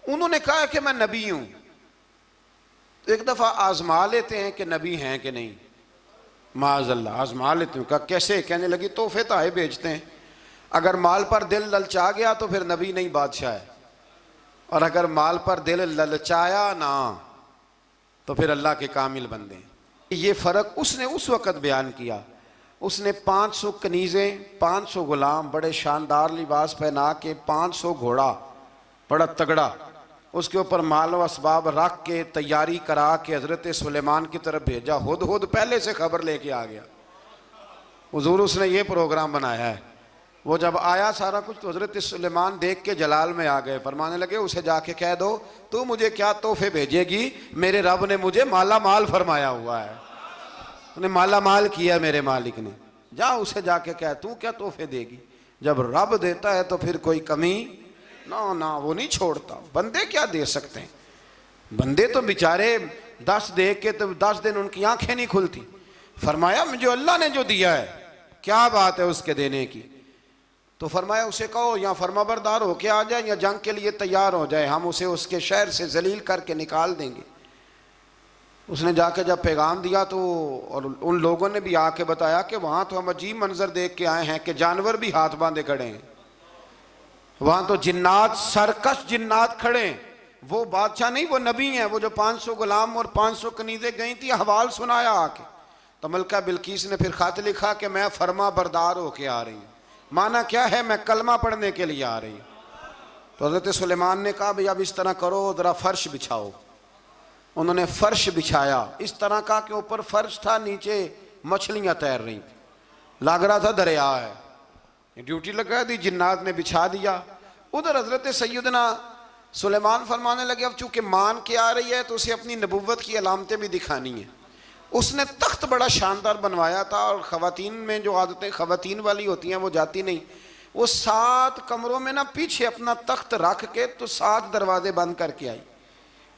उन्होंने कहा कि मैं नबी हूं। एक दफा आजमा लेते हैं कि नबी हैं कि नहीं, माज़अल्लाह आजमा लेते हैं। कहा कैसे? कहने लगी तोहफे ताए बेचते हैं, अगर माल पर दिल ललचा गया तो फिर नबी नहीं बादशाह है, और अगर माल पर दिल ललचाया ना तो फिर अल्लाह के कामिल बंदे। ये फ़र्क उसने उस वक़्त बयान किया। उसने 500 कनीज़ें, 500 गुलाम, बड़े शानदार लिबास पहना के, 500 घोड़ा बड़ा तगड़ा, उसके ऊपर माल व असबाब रख के तैयारी करा के हज़रत सुलेमान की तरफ भेजा। हुद पहले से खबर लेके आ गया, हुजूर उसने ये प्रोग्राम बनाया है। वो जब आया सारा कुछ तो हज़रत सुलेमान देख के जलाल में आ गए। फरमाने लगे उसे जाके कह दो तू मुझे क्या तोहफे भेजेगी, मेरे रब ने मुझे माला माल फरमाया हुआ है, उन्हें माला माल किया मेरे मालिक ने। जा उसे जाके कह तू क्या तोहफे देगी। जब रब देता है तो फिर कोई कमी ना ना वो नहीं छोड़ता। बंदे क्या दे सकते हैं, बंदे तो बेचारे 10 दे के तो 10 दिन उनकी आंखें नहीं खुलती। फरमाया मुझे अल्लाह ने जो दिया है क्या बात है उसके देने की। तो फरमाया उसे कहो या फरमाबरदार होके आ जाए या जंग के लिए तैयार हो जाए, हम उसे उसके शहर से जलील करके निकाल देंगे। उसने जाके जब पैगाम दिया तो और उन लोगों ने भी आके बताया कि वहाँ तो हम अजीब मंजर देख के आए हैं कि जानवर भी हाथ बांधे खड़े हैं, वहाँ तो जिन्नात, सरकश जिन्नात खड़े हैं। वो बादशाह नहीं, वो नबी हैं। वो जो 500 गुलाम और 500 कनीज़ें गई थी, हवाल सुनाया आके। तो मलका बिल्कीस ने फिर खत लिखा कि मैं फरमा बरदार होके आ रही हूँ। माना क्या है, मैं कलमा पढ़ने के लिए आ रही हूँ। तो हज़रत सुलेमान ने कहा भाई अब इस तरह करो, ज़रा फर्श बिछाओ। उन्होंने फर्श बिछाया, इस तरह का कि ऊपर फर्श था, नीचे मछलियाँ तैर रही थी, लग रहा था दरिया है। ड्यूटी लगा दी, जिन्नात ने बिछा दिया। उधर हज़रत सैयदना सुलेमान फरमाने लगे अब चूँकि मान के आ रही है तो उसे अपनी नबुव्वत की अलामतें भी दिखानी है। उसने तख्त बड़ा शानदार बनवाया था, और ख़वातीन में जो आदतें ख़वातीन वाली होती हैं वो जाती नहीं। वो 7 कमरों में ना पीछे अपना तख्त रख के तो 7 दरवाजे बंद करके आई।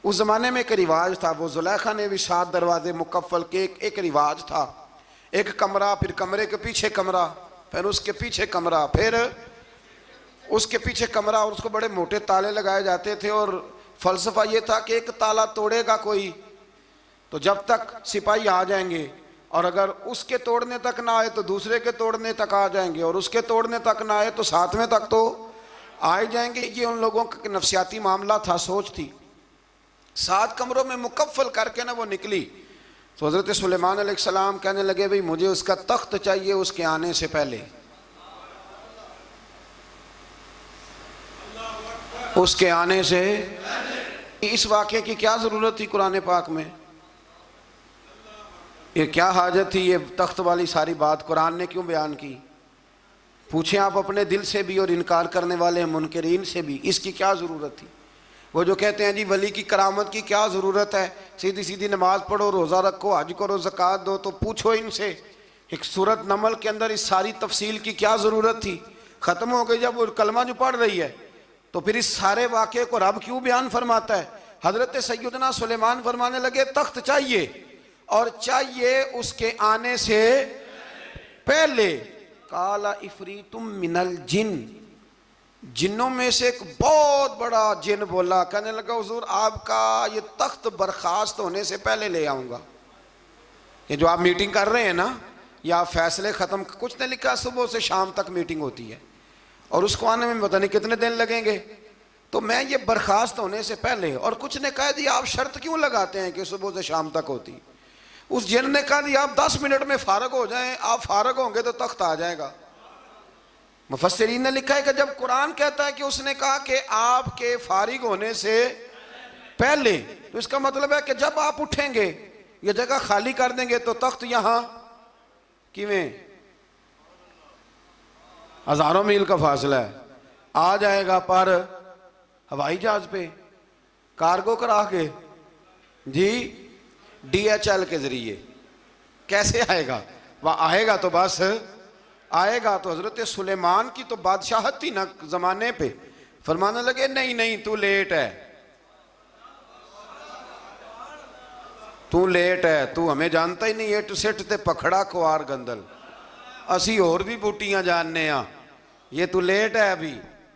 उस ज़माने में एक रिवाज था, वो जुलेखा ने भी 7 दरवाजे मुकफ़ल के एक रिवाज था। एक कमरा, फिर कमरे के पीछे कमरा, फिर उसके पीछे कमरा, फिर उसके पीछे कमरा, और उसको बड़े मोटे ताले लगाए जाते थे। और फ़लसफ़ा ये था कि एक ताला तोड़ेगा कोई तो जब तक सिपाही आ जाएंगे, और अगर उसके तोड़ने तक ना आए तो दूसरे के तोड़ने तक आ जाएंगे, और उसके तोड़ने तक ना आए तो 7वें तक तो आ ही जाएंगे। ये उन लोगों का नफसियाती मामला था, सोच थी। 7 कमरों में मुकफ़ल करके ना वो निकली। तो हज़रत सुलेमान अलैहिस्सलाम कहने लगे भाई मुझे उसका तख्त चाहिए उसके आने से पहले, उसके आने से। इस वाक़े की क्या ज़रूरत थी कुरान पाक में, ये क्या हाजत थी, ये तख्त वाली सारी बात कुरान ने क्यों बयान की? पूछें आप अपने दिल से भी और इनकार करने वाले मुनकरीन से भी, इसकी क्या ज़रूरत थी? वो जो कहते हैं जी वली की करामत की क्या ज़रूरत है, सीधी सीधी नमाज़ पढ़ो, रोज़ा रखो, हज करो, ज़कात दो, तो पूछो इनसे एक सूरत नमल के अंदर इस सारी तफसील की क्या ज़रूरत थी? ख़त्म हो गई जब वो कलमा जो पढ़ रही है। तो फिर इस सारे वाक़े को रब क्यों बयान फरमाता है? हज़रत सैयदना सुलेमान फरमाने लगे तख्त चाहिए, और चाहिए उसके आने से पहले। काला इफरीतुम मिनल जिन, जिन्नों में से एक बहुत बड़ा जिन बोला, कहने लगा हुजूर आपका ये तख्त बर्खास्त होने से पहले ले आऊँगा। ये जो आप मीटिंग कर रहे हैं ना, या आप फैसले ख़त्म, कुछ ने लिखा सुबह से शाम तक मीटिंग होती है और उसको आने में पता नहीं कितने दिन लगेंगे, तो मैं ये बर्खास्त होने से पहले। और कुछ ने कह दिया आप शर्त क्यों लगाते हैं कि सुबह से शाम तक होती? उस जिन ने कहा दिया आप 10 मिनट में फारग हो जाएं, आप फारग होंगे तो तख्त आ जाएगा। मुफस्सिरीन ने लिखा है कि जब कुरान कहता है कि उसने कहा कि आपके फारिग होने से पहले, तो इसका मतलब है कि जब आप उठेंगे ये जगह खाली कर देंगे तो तख्त यहां किवें, हजारों मील का फासला है, आ जाएगा। पर हवाई जहाज पे कार्गो करा के जी, DHL के जरिए। कैसे आएगा? वह आएगा तो बस आएगा तो हजरत सुलेमान की तो बादशाहत थी ना जमाने पे। फरमाने लगे नहीं नहीं तू लेट है, तू लेट है, तू हमें जानता ही नहीं। एट सेट ते पखड़ा कुआर गंदल, असी और भी बूटियां जानने आ, ये तू लेट है, अभी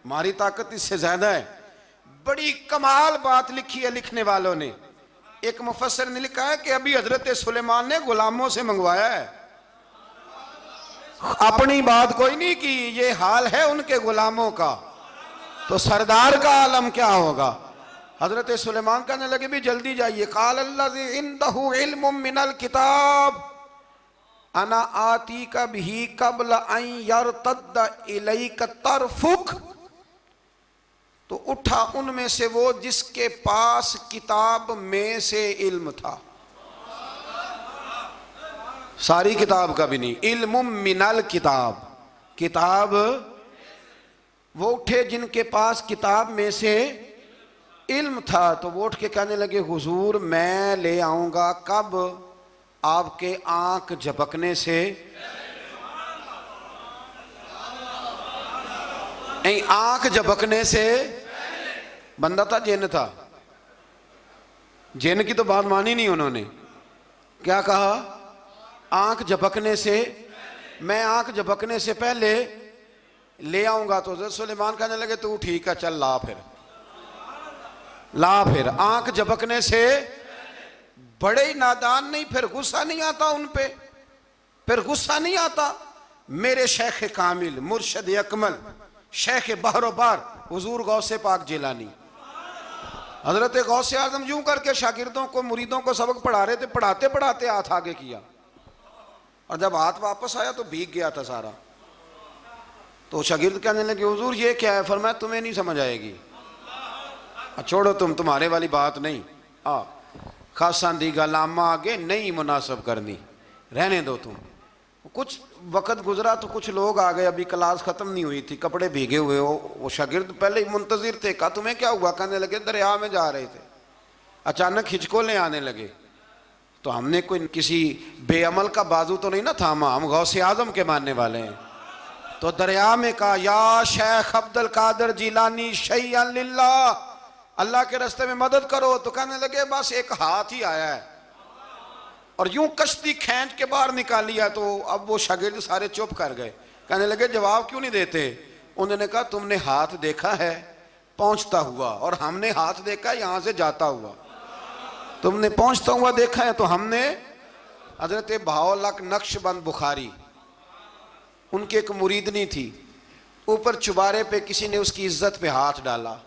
हमारी ताकत इससे ज्यादा है। बड़ी कमाल बात लिखी है लिखने वालों ने। एक मुफस्सिर ने लिखा है कि अभी हजरत सुलेमान ने गुलामों से मंगवाया है, अपनी बात कोई नहीं की। ये हाल है उनके गुलामों का, तो सरदार का आलम क्या होगा। हजरत सुलेमान कहने लगे भी जल्दी जाइए। काल अल्लज़ी इंदहु इल्मुम मिनल किताब अना आती का भी कबल अन यरतद्द इलैका तरफुक। तो उठा उनमें से वो जिसके पास किताब में से इल्म था, सारी किताब का भी नहीं, इल्मुम मिनल किताब, किताब। वो उठे जिनके पास किताब में से इल्म था, तो वो उठ के कहने लगे हुजूर मैं ले आऊंगा कब? आपके आंख झपकने से, नहीं आंख झपकने से। बंदा था जिन था, जिन की तो बात मानी नहीं उन्होंने। क्या कहा? आंख झपकने से, मैं आंख झपकने से पहले ले आऊंगा। तो हज़रत सुलेमान कहने लगे तू ठीक है चल ला फिर, ला फिर। आंख झपकने से बड़े ही नादान नहीं, फिर गुस्सा नहीं आता उन पे, फिर गुस्सा नहीं आता। मेरे शेख कामिल मुर्शद अकमल शेख बहरोबार हुजूर गौसे पाक जिलानी हजरत गौसे आजम यूं करके शागिर्दों को मुरीदों को सबक पढ़ा रहे थे, पढ़ाते पढ़ाते हाथ आगे किया, और जब हाथ वापस आया तो भीग गया था सारा। तो शागिर्द कहने लगे हुजूर ये क्या है? फरमाया तुम्हें नहीं समझ आएगी, छोड़ो तुम्हारे वाली बात नहीं। खासा दी गल आमा आगे नहीं मुनासब करनी, रहने दो तुम। कुछ वक्त गुजरा तो कुछ लोग आ गए, अभी क्लास खत्म नहीं हुई थी, कपड़े भीगे हुए हो। वो शागिर्द पहले ही मुंतजिर थे। कहा तुम्हें क्या हुआ? कहने लगे दरिया में जा रहे थे, अचानक हिचकोले आने लगे। तो हमने कोई किसी बेअमल का बाजू तो नहीं ना थामा, हम गौसे आजम के मानने वाले हैं। तो दरिया में कहा या शेख अब्दुल कादिर जिलानी शैय्यन लिल्लाह, अल्लाह के रास्ते में मदद करो। तो कहने लगे बस एक हाथ ही आया है, और यूं कश्ती खींच के बाहर निकाली है। तो अब वो शागिर्द सारे चुप कर गए, कहने लगे जवाब क्यों नहीं देते? उन्होंने कहा तुमने हाथ देखा है पहुंचता हुआ, और हमने हाथ देखा यहां से जाता हुआ। तुमने पहुंचता हुआ देखा है, तो हमने हजरत बहाउल्लाह नक्शबंद बुखारी, उनकी एक मुरीदनी थी, ऊपर चुबारे पे किसी ने उसकी इज्जत पे हाथ डाला,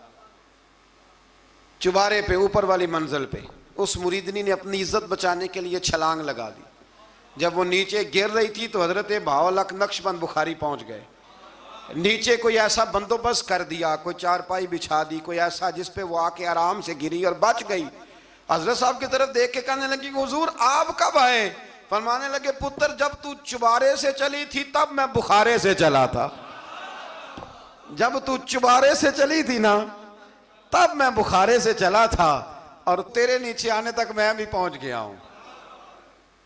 चुबारे पे ऊपर वाली मंजिल पे। उस मुरीदनी ने अपनी इज्जत बचाने के लिए छलांग लगा दी। जब वो नीचे गिर रही थी तो हजरत बहाउल्लाह नक्शबंद बुखारी पहुंच गए। नीचे कोई ऐसा बंदोबस्त कर दिया, कोई चारपाई बिछा दी, कोई ऐसा जिस पे वो आके आराम से गिरी और बच गई। हजरत साहब की तरफ देख के कहने लगी हुजूर आप कब आए? फरमाने लगे पुत्र जब तू चुबारे से चली थी तब मैं बुखारे से चला था, जब तू चुबारे से चली थी ना तब मैं बुखारे से चला था, और तेरे नीचे आने तक मैं भी पहुंच गया हूं।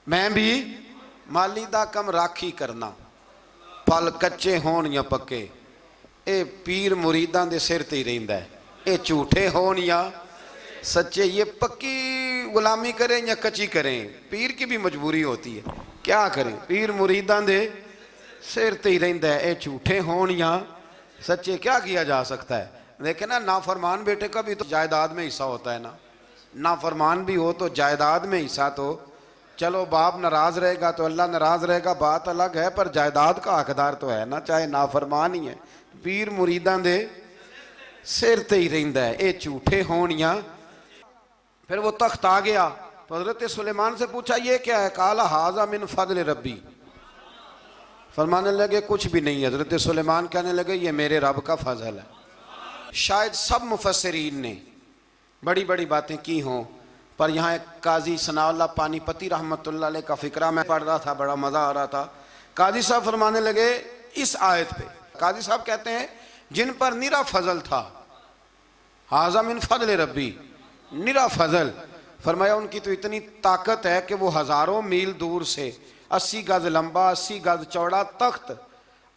मैं भी माली दा कम राखी करना, पल कच्चे होण या पक्के, ये पीर मुरीदां दे सिर ते ही रहिंदा है। ये झूठे होण या सच्चे, ये पक्की गुलामी करें या कच्ची करें, पीर की भी मजबूरी होती है, क्या करें। पीर मुरीदां दे सिर ते ही रहिंदा है, ये झूठे होण या सच्चे, क्या किया जा सकता है। लेकिन ना नाफरमान बेटे का भी तो जायदाद में हिस्सा होता है ना, नाफरमान भी हो तो जायदाद में हिस्सा। तो चलो बाप नाराज रहेगा तो अल्लाह नाराज रहेगा, बात अलग है, पर जायदाद का हकदार तो है ना, चाहे नाफरमान ही है। पीर मुरीदां दे सिर ते ही रहिंदा है, ये झूठे होण या। फिर वो तख्त आ गया तो हजरत सुलेमान से पूछा ये क्या है? काला हाजा मिन फजल रब्बी। फरमाने लगे कुछ भी नहीं। हजरत सुलेमान कहने लगे ये मेरे रब का फजल है। शायद सब मुफस्सिरीन ने बड़ी बड़ी बातें की हों, पर यहाँ एक काजी सनाउल्लाह पानीपती रहमतुल्लाह अलैह का फिक्रा मैं पढ़ रहा था, बड़ा मज़ा आ रहा था। काजी साहब फरमाने लगे इस आयत पे, काजी साहब कहते हैं जिन पर निरा फजल था हाज़ा मिन फज़ल रब्बी, निरा फजल। फरमाया उनकी तो इतनी ताकत है कि वो हज़ारों मील दूर से 80 गज लंबा 80 गज चौड़ा तख्त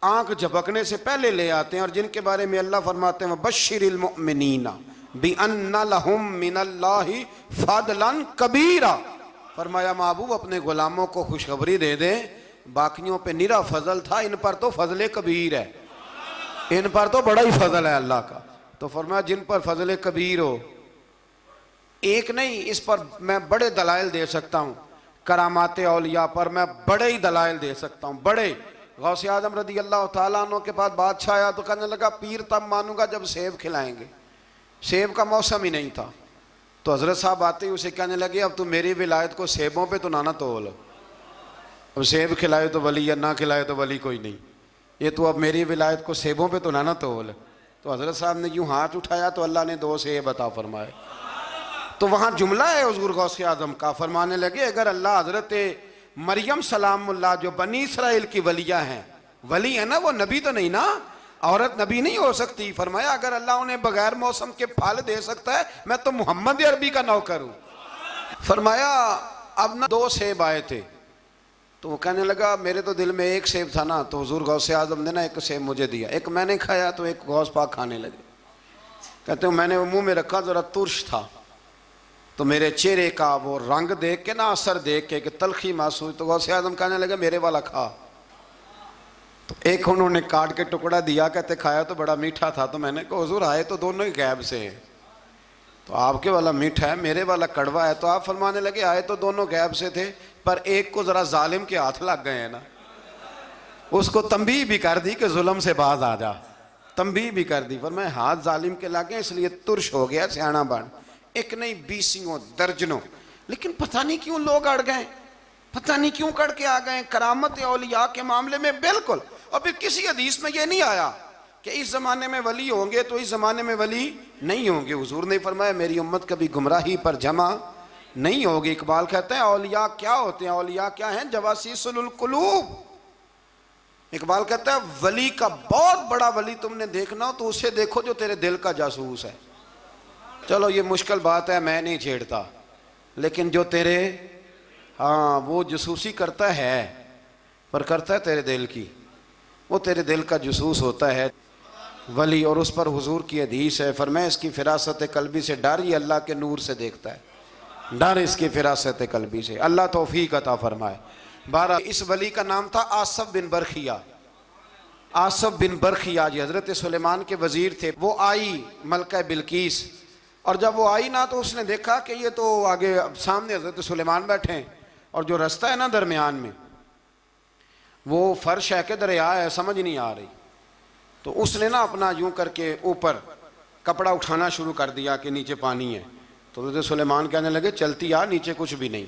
आंख झपकने से पहले ले आते हैं। और जिनके बारे में अल्लाह फरमाते हैं बश्शिरिल मुमिनीना बिअन्ना लहुम मिनल्लाहि फदलन कबीरा। फरमाया महबूब अपने गुलामों को खुशखबरी दे दें, बाकियों पे निरा फजल था, इन पर तो फजल कबीर है, इन पर तो बड़ा ही फजल है अल्लाह का। तो फरमाया जिन पर फजल कबीर हो, एक नहीं, इस पर मैं बड़े दलाइल दे सकता हूँ, करामात औलिया पर मैं बड़े ही दलाइल दे सकता हूँ, बड़े। गौसे आजम रदी अल्लाह तआला अन्हु के पास बादशाह आया तो कहने लगा पीर तब मानूंगा जब सेब खिलाएंगे। सेब का मौसम ही नहीं था। तो हजरत साहब आते ही उसे कहने लगे अब तू मेरी विलायत को सेबों पे तो ना तोल, अब सेब खिलाए तो वली या ना खिलाए तो वली कोई नहीं, ये तो अब मेरी विलायत को सेबों पे तो ना तोल। तो हजरत साहब ने यूँ हाथ उठाया तो अल्लाह ने 2 सेब अता फरमाए। तो वहाँ जुमला है हुज़ूर गौसे आज़म का, फरमाने लगे अगर अल्लाह हजरत मरियम सलामुल्लाह जो बनी इसराइल की वलिया हैं, वली है ना, वो नबी तो नहीं ना, औरत नबी नहीं हो सकती। फरमाया अगर अल्लाह उन्हें बगैर मौसम के फल दे सकता है, मैं तो मोहम्मद अरबी का नौकर हूँ। फरमाया अब ना 2 सेब आए थे, तो वो कहने लगा मेरे तो दिल में 1 सेब था ना, तो हुज़ूर गौसे आज़म ने ना 1 सेब मुझे दिया, 1 मैंने खाया तो 1 गौस पाक खाने लगे। कहते हैं मैंने वो मुँह में रखा, ज़रा तुर्श था, तो मेरे चेहरे का वो रंग देख के ना, असर देख के कि तलखी महसूस, तो गौसे आज़म कहने लगे मेरे वाला खा। तो 1 उन्होंने काट के टुकड़ा दिया, कहते खाया तो बड़ा मीठा था। तो मैंने कहा हुज़ूर आए तो दोनों ही गैब से हैं, तो आपके वाला मीठा है मेरे वाला कड़वा है। तो आप फरमाने लगे आए तो दोनों गैब से थे, पर एक को ज़रा जालिम के हाथ लग गए हैं ना, उसको तंबीह भी कर दी कि जुल्म से बाज आ जा, तंबीह भी कर दी। पर मैं हाथ जालिम के लगे इसलिए तुर्श हो गया, सियाना बन। 1 नहीं 20 दर्जनों, लेकिन पता नहीं क्यों लोग अड़ गए, पता नहीं क्यों कड़ के आ गए करामत औलिया के मामले में। बिल्कुल, और फिर किसी हदीस में ये नहीं आया कि इस ज़माने में वली होंगे तो इस ज़माने में वली नहीं होंगे। हुजूर ने फरमाया मेरी उम्मत कभी गुमराही पर जमा नहीं होगी। इकबाल कहते हैं औलिया क्या होते हैं, औलिया क्या हैं, जवासीसुल कुलूब। इकबाल कहता है वली का बहुत बड़ा वली तुमने देखना हो तो उसे देखो जो तेरे दिल का जासूस है। चलो ये मुश्किल बात है, मैं नहीं छेड़ता, लेकिन जो तेरे हाँ वो जसूसी करता है, पर करता है तेरे दिल की, वो तेरे दिल का जसूस होता है वली। और उस पर हुजूर की हदीस है, फरमाया इसकी फिरासत कल्बी से डर, ये अल्लाह के नूर से देखता है, डर इसकी फिरासत कल्बी से, अल्लाह तौफीक अता फरमाए। 12 इस वली का नाम था आसफ बिन बरखिया। आसफ बिन बरखिया जी हज़रत सुलेमान के वज़ीर थे। वो आई मलका बिल्कीस, और जब वो आई ना तो उसने देखा कि ये तो आगे सामने हज़रत सुलेमान बैठे हैं, और जो रास्ता है ना दरमियान में वो फर्श है कि दरिया है समझ नहीं आ रही। तो उसने ना अपना यूं करके ऊपर कपड़ा उठाना शुरू कर दिया कि नीचे पानी है। तो हज़रत सुलेमान कहने लगे चलती आ, नीचे कुछ भी नहीं।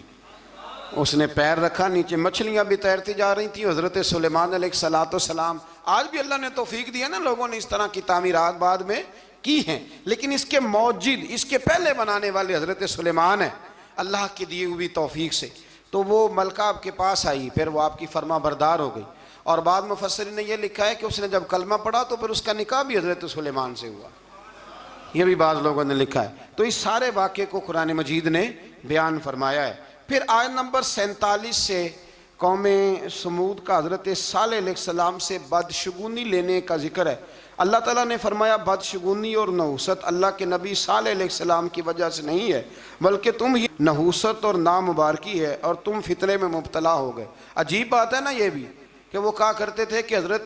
उसने पैर रखा, नीचे मछलियां भी तैरती जा रही थी। हज़रत सुलेमान अलैहिस्सलाम, आज भी अल्लाह ने तौफीक दिया ना, लोगों ने इस तरह की तामीरात बाद में की हैं, लेकिन इसके मौजिद इसके पहले बनाने वाले हज़रत सुलेमान है अल्लाह की दी हुई तौफीक से। तो वो मलका आपके पास आई, फिर वो आपकी फरमा बरदार हो गई। और बाद मुफस्सिरीन ने यह लिखा है कि उसने जब कलमा पढ़ा तो फिर उसका निकाह भी हज़रत सुलेमान से हुआ, ये भी बाद लोगों ने लिखा है। तो इस सारे वाक़े को कुरान मजीद ने बयान फरमाया है। फिर आयत नंबर 47 से कौम समूद का हज़रत सालेह अलैहिस्सलाम से बदशगुनी लेने का जिक्र है। अल्लाह ताला ने फरमाया बदशगुनी और नहूसत अल्लाह के नबी सालेह अलैहिस्सलाम की वजह से नहीं है, बल्कि तुम ही नहूसत और नामुबारकी है और तुम फितने में मुब्तला हो गए। अजीब बात है ना ये भी कि वो कहा करते थे कि हज़रत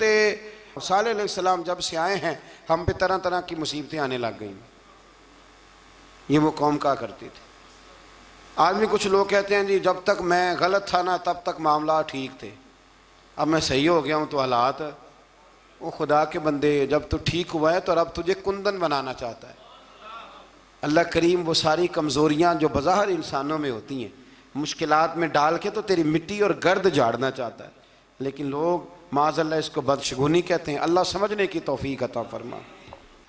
सालेह अलैहिस्सलाम जब से आए हैं हम पे तरह तरह की मुसीबतें आने लग गई। ये वो कौम कहा करती थी। आज भी कुछ लोग कहते हैं जी जब तक मैं गलत था ना तब तक मामला ठीक थे, अब मैं सही हो गया हूँ तो हालात। वो खुदा के बंदे, जब तू ठीक हुआ है तो रब तुझे कुंदन बनाना चाहता है। अल्लाह करीम वो सारी कमज़ोरियाँ जो बज़ाहिर इंसानों में होती हैं मुश्किलात में डाल के तो तेरी मिट्टी और गर्द झाड़ना चाहता है, लेकिन लोग माज़अल्लाह इसको बदशगुनी कहते हैं। अल्लाह समझने की तौफीक अता फरमा।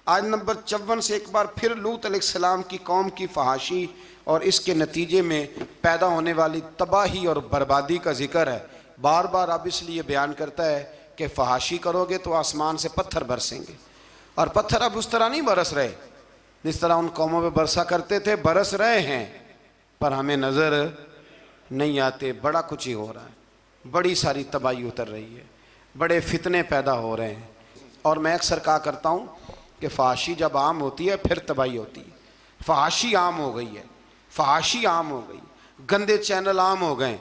आज नंबर 54 से एक बार फिर लूत अलैहिस्सलाम की कौम की फहाशी और इसके नतीजे में पैदा होने वाली तबाही और बर्बादी का जिक्र है। बार बार अब इसलिए बयान करता है कि फहाशी करोगे तो आसमान से पत्थर बरसेंगे, और पत्थर अब उस तरह नहीं बरस रहे जिस तरह उन कौमों पे बरसा करते थे, बरस रहे हैं पर हमें नज़र नहीं आते। बड़ा कुछ ही हो रहा है, बड़ी सारी तबाही उतर रही है, बड़े फितने पैदा हो रहे हैं। और मैं अक्सर कहा करता हूँ कि फहाशी जब आम होती है फिर तबाही होती है। फहाशी आम हो गई है, फहाशी आम हो गई, गंदे चैनल आम हो गए,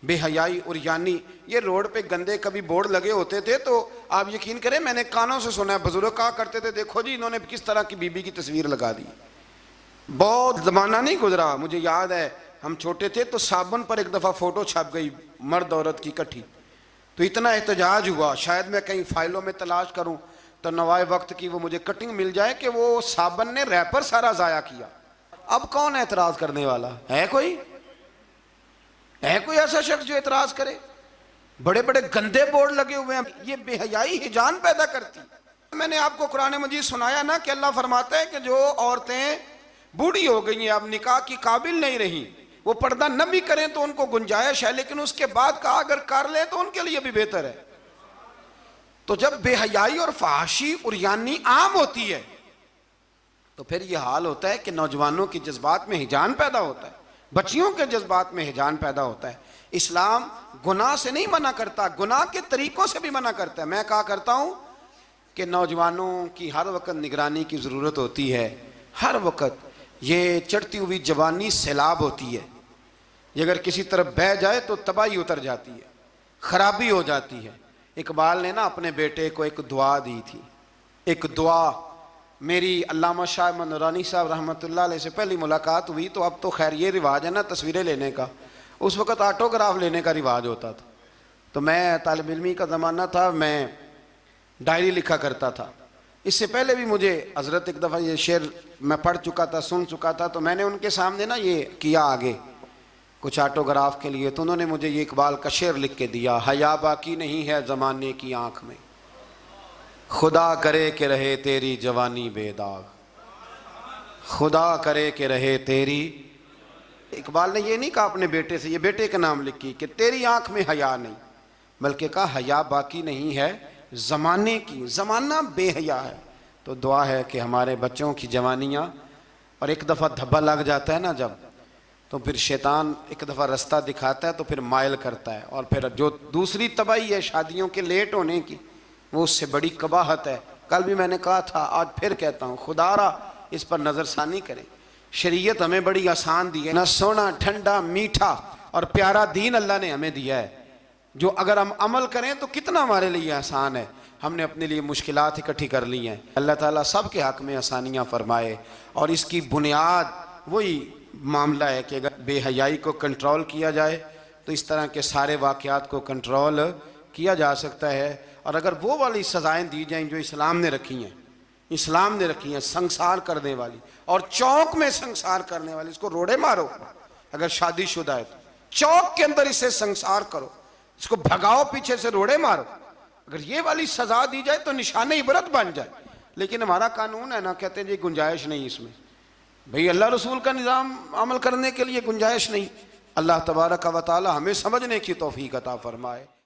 बेहयाई और यानी ये रोड पे गंदे कभी बोर्ड लगे होते थे तो आप यकीन करें मैंने कानों से सुना है, बुजुर्ग कहा करते थे देखो जी इन्होंने किस तरह की बीबी की तस्वीर लगा दी। बहुत ज़माना नहीं गुजरा, मुझे याद है हम छोटे थे तो साबुन पर एक दफ़ा फ़ोटो छप गई मर्द औरत की इकट्ठी, तो इतना एहतजाज हुआ, शायद मैं कहीं फाइलों में तलाश करूं तो नवाए वक्त की वो मुझे कटिंग मिल जाए कि वो साबुन ने रैपर सारा ज़ाया किया। अब कौन एतराज़ करने वाला है? कोई ऐसा शख्स जो एतराज़ करे? बड़े बड़े गंदे बोर्ड लगे हुए हैं, ये बेहयाई हिजान पैदा करती। मैंने आपको कुरान मजीद सुनाया ना कि अल्लाह फरमाता है कि जो औरतें बूढ़ी हो गई हैं, अब निकाह की काबिल नहीं रही, वो पर्दा न भी करें तो उनको गुंजाइश है, लेकिन उसके बाद का अगर कर ले तो उनके लिए भी बेहतर है। तो जब बेहयाई और फहाशी और यानी आम होती है तो फिर यह हाल होता है कि नौजवानों के जज्बात में हिजान पैदा होता है, बच्चियों के जज्बात में हिजान पैदा होता है। इस्लाम गुनाह से नहीं मना करता, गुनाह के तरीकों से भी मना करता है। मैं कहा करता हूं कि नौजवानों की हर वक्त निगरानी की ज़रूरत होती है, हर वक्त। ये चढ़ती हुई जवानी सैलाब होती है, ये अगर किसी तरफ बह जाए तो तबाही उतर जाती है, खराबी हो जाती है। इकबाल ने ना अपने बेटे को एक दुआ दी थी, एक दुआ। मेरी अल्लामा शाह नूरानी साहब रहमतुल्लाह अलैह से पहली मुलाकात हुई तो अब तो खैर ये रिवाज है ना तस्वीरें लेने का, उस वक़्त ऑटोग्राफ लेने का रिवाज होता था। तो मैं तालिब इल्मी का ज़माना था, मैं डायरी लिखा करता था। इससे पहले भी मुझे हज़रत एक दफ़ा ये शेर मैं पढ़ चुका था, सुन चुका था, तो मैंने उनके सामने ना ये किया आगे कुछ ऑटोग्राफ के लिए, तो उन्होंने मुझे ये इकबाल का शेर लिख के दिया, हया बाकी नहीं है ज़माने की आँख में, खुदा करे कि रहे तेरी जवानी बेदाग, खुदा करे कि रहे तेरी। इकबाल ने ये नहीं कहा अपने बेटे से, ये बेटे का नाम लिखी कि तेरी आँख में हया नहीं, बल्कि कहा हया बाकी नहीं है ज़माने की, ज़माना बेहया है। तो दुआ है कि हमारे बच्चों की जवानियाँ, और एक दफ़ा धब्बा लग जाता है ना जब, तो फिर शैतान एक दफ़ा रास्ता दिखाता है तो फिर मायल करता है, और फिर जो दूसरी तबाही है शादियों के लेट होने की, वो उससे बड़ी कबाहत है। कल भी मैंने कहा था, आज फिर कहता हूँ, खुदारा इस पर नज़रसानी करें। शरीयत हमें बड़ी आसान दी है ना, सोना ठंडा मीठा और प्यारा दीन अल्लाह ने हमें दिया है, जो अगर हम अमल करें तो कितना हमारे लिए आसान है। हमने अपने लिए मुश्किलात इकट्ठी कर ली हैं। अल्लाह ताला सब के हक़ में आसानियाँ फरमाए। और इसकी बुनियाद वही मामला है कि अगर बेहयाई को कंट्रोल किया जाए तो इस तरह के सारे वाक़यात को कंट्रोल किया जा सकता है। और अगर वो वाली सज़ाएँ दी जाएँ जो इस्लाम ने रखी हैं, इस्लाम ने रखी हैं, संसार करने वाली और चौक में संसार करने वाली, इसको रोड़े मारो। अगर शादीशुदा है तो चौक के अंदर इसे संसार करो, इसको भगाओ, पीछे से रोड़े मारो। अगर ये वाली सजा दी जाए तो निशान इबरत बन जाए। लेकिन हमारा कानून है ना, कहते हैं जी गुंजाइश नहीं इसमें, भाई अल्लाह रसूल का निज़ाम अमल करने के लिए गुंजाइश नहीं। अल्लाह तबारक व तआला हमें समझने की तौफीक अता फरमाए।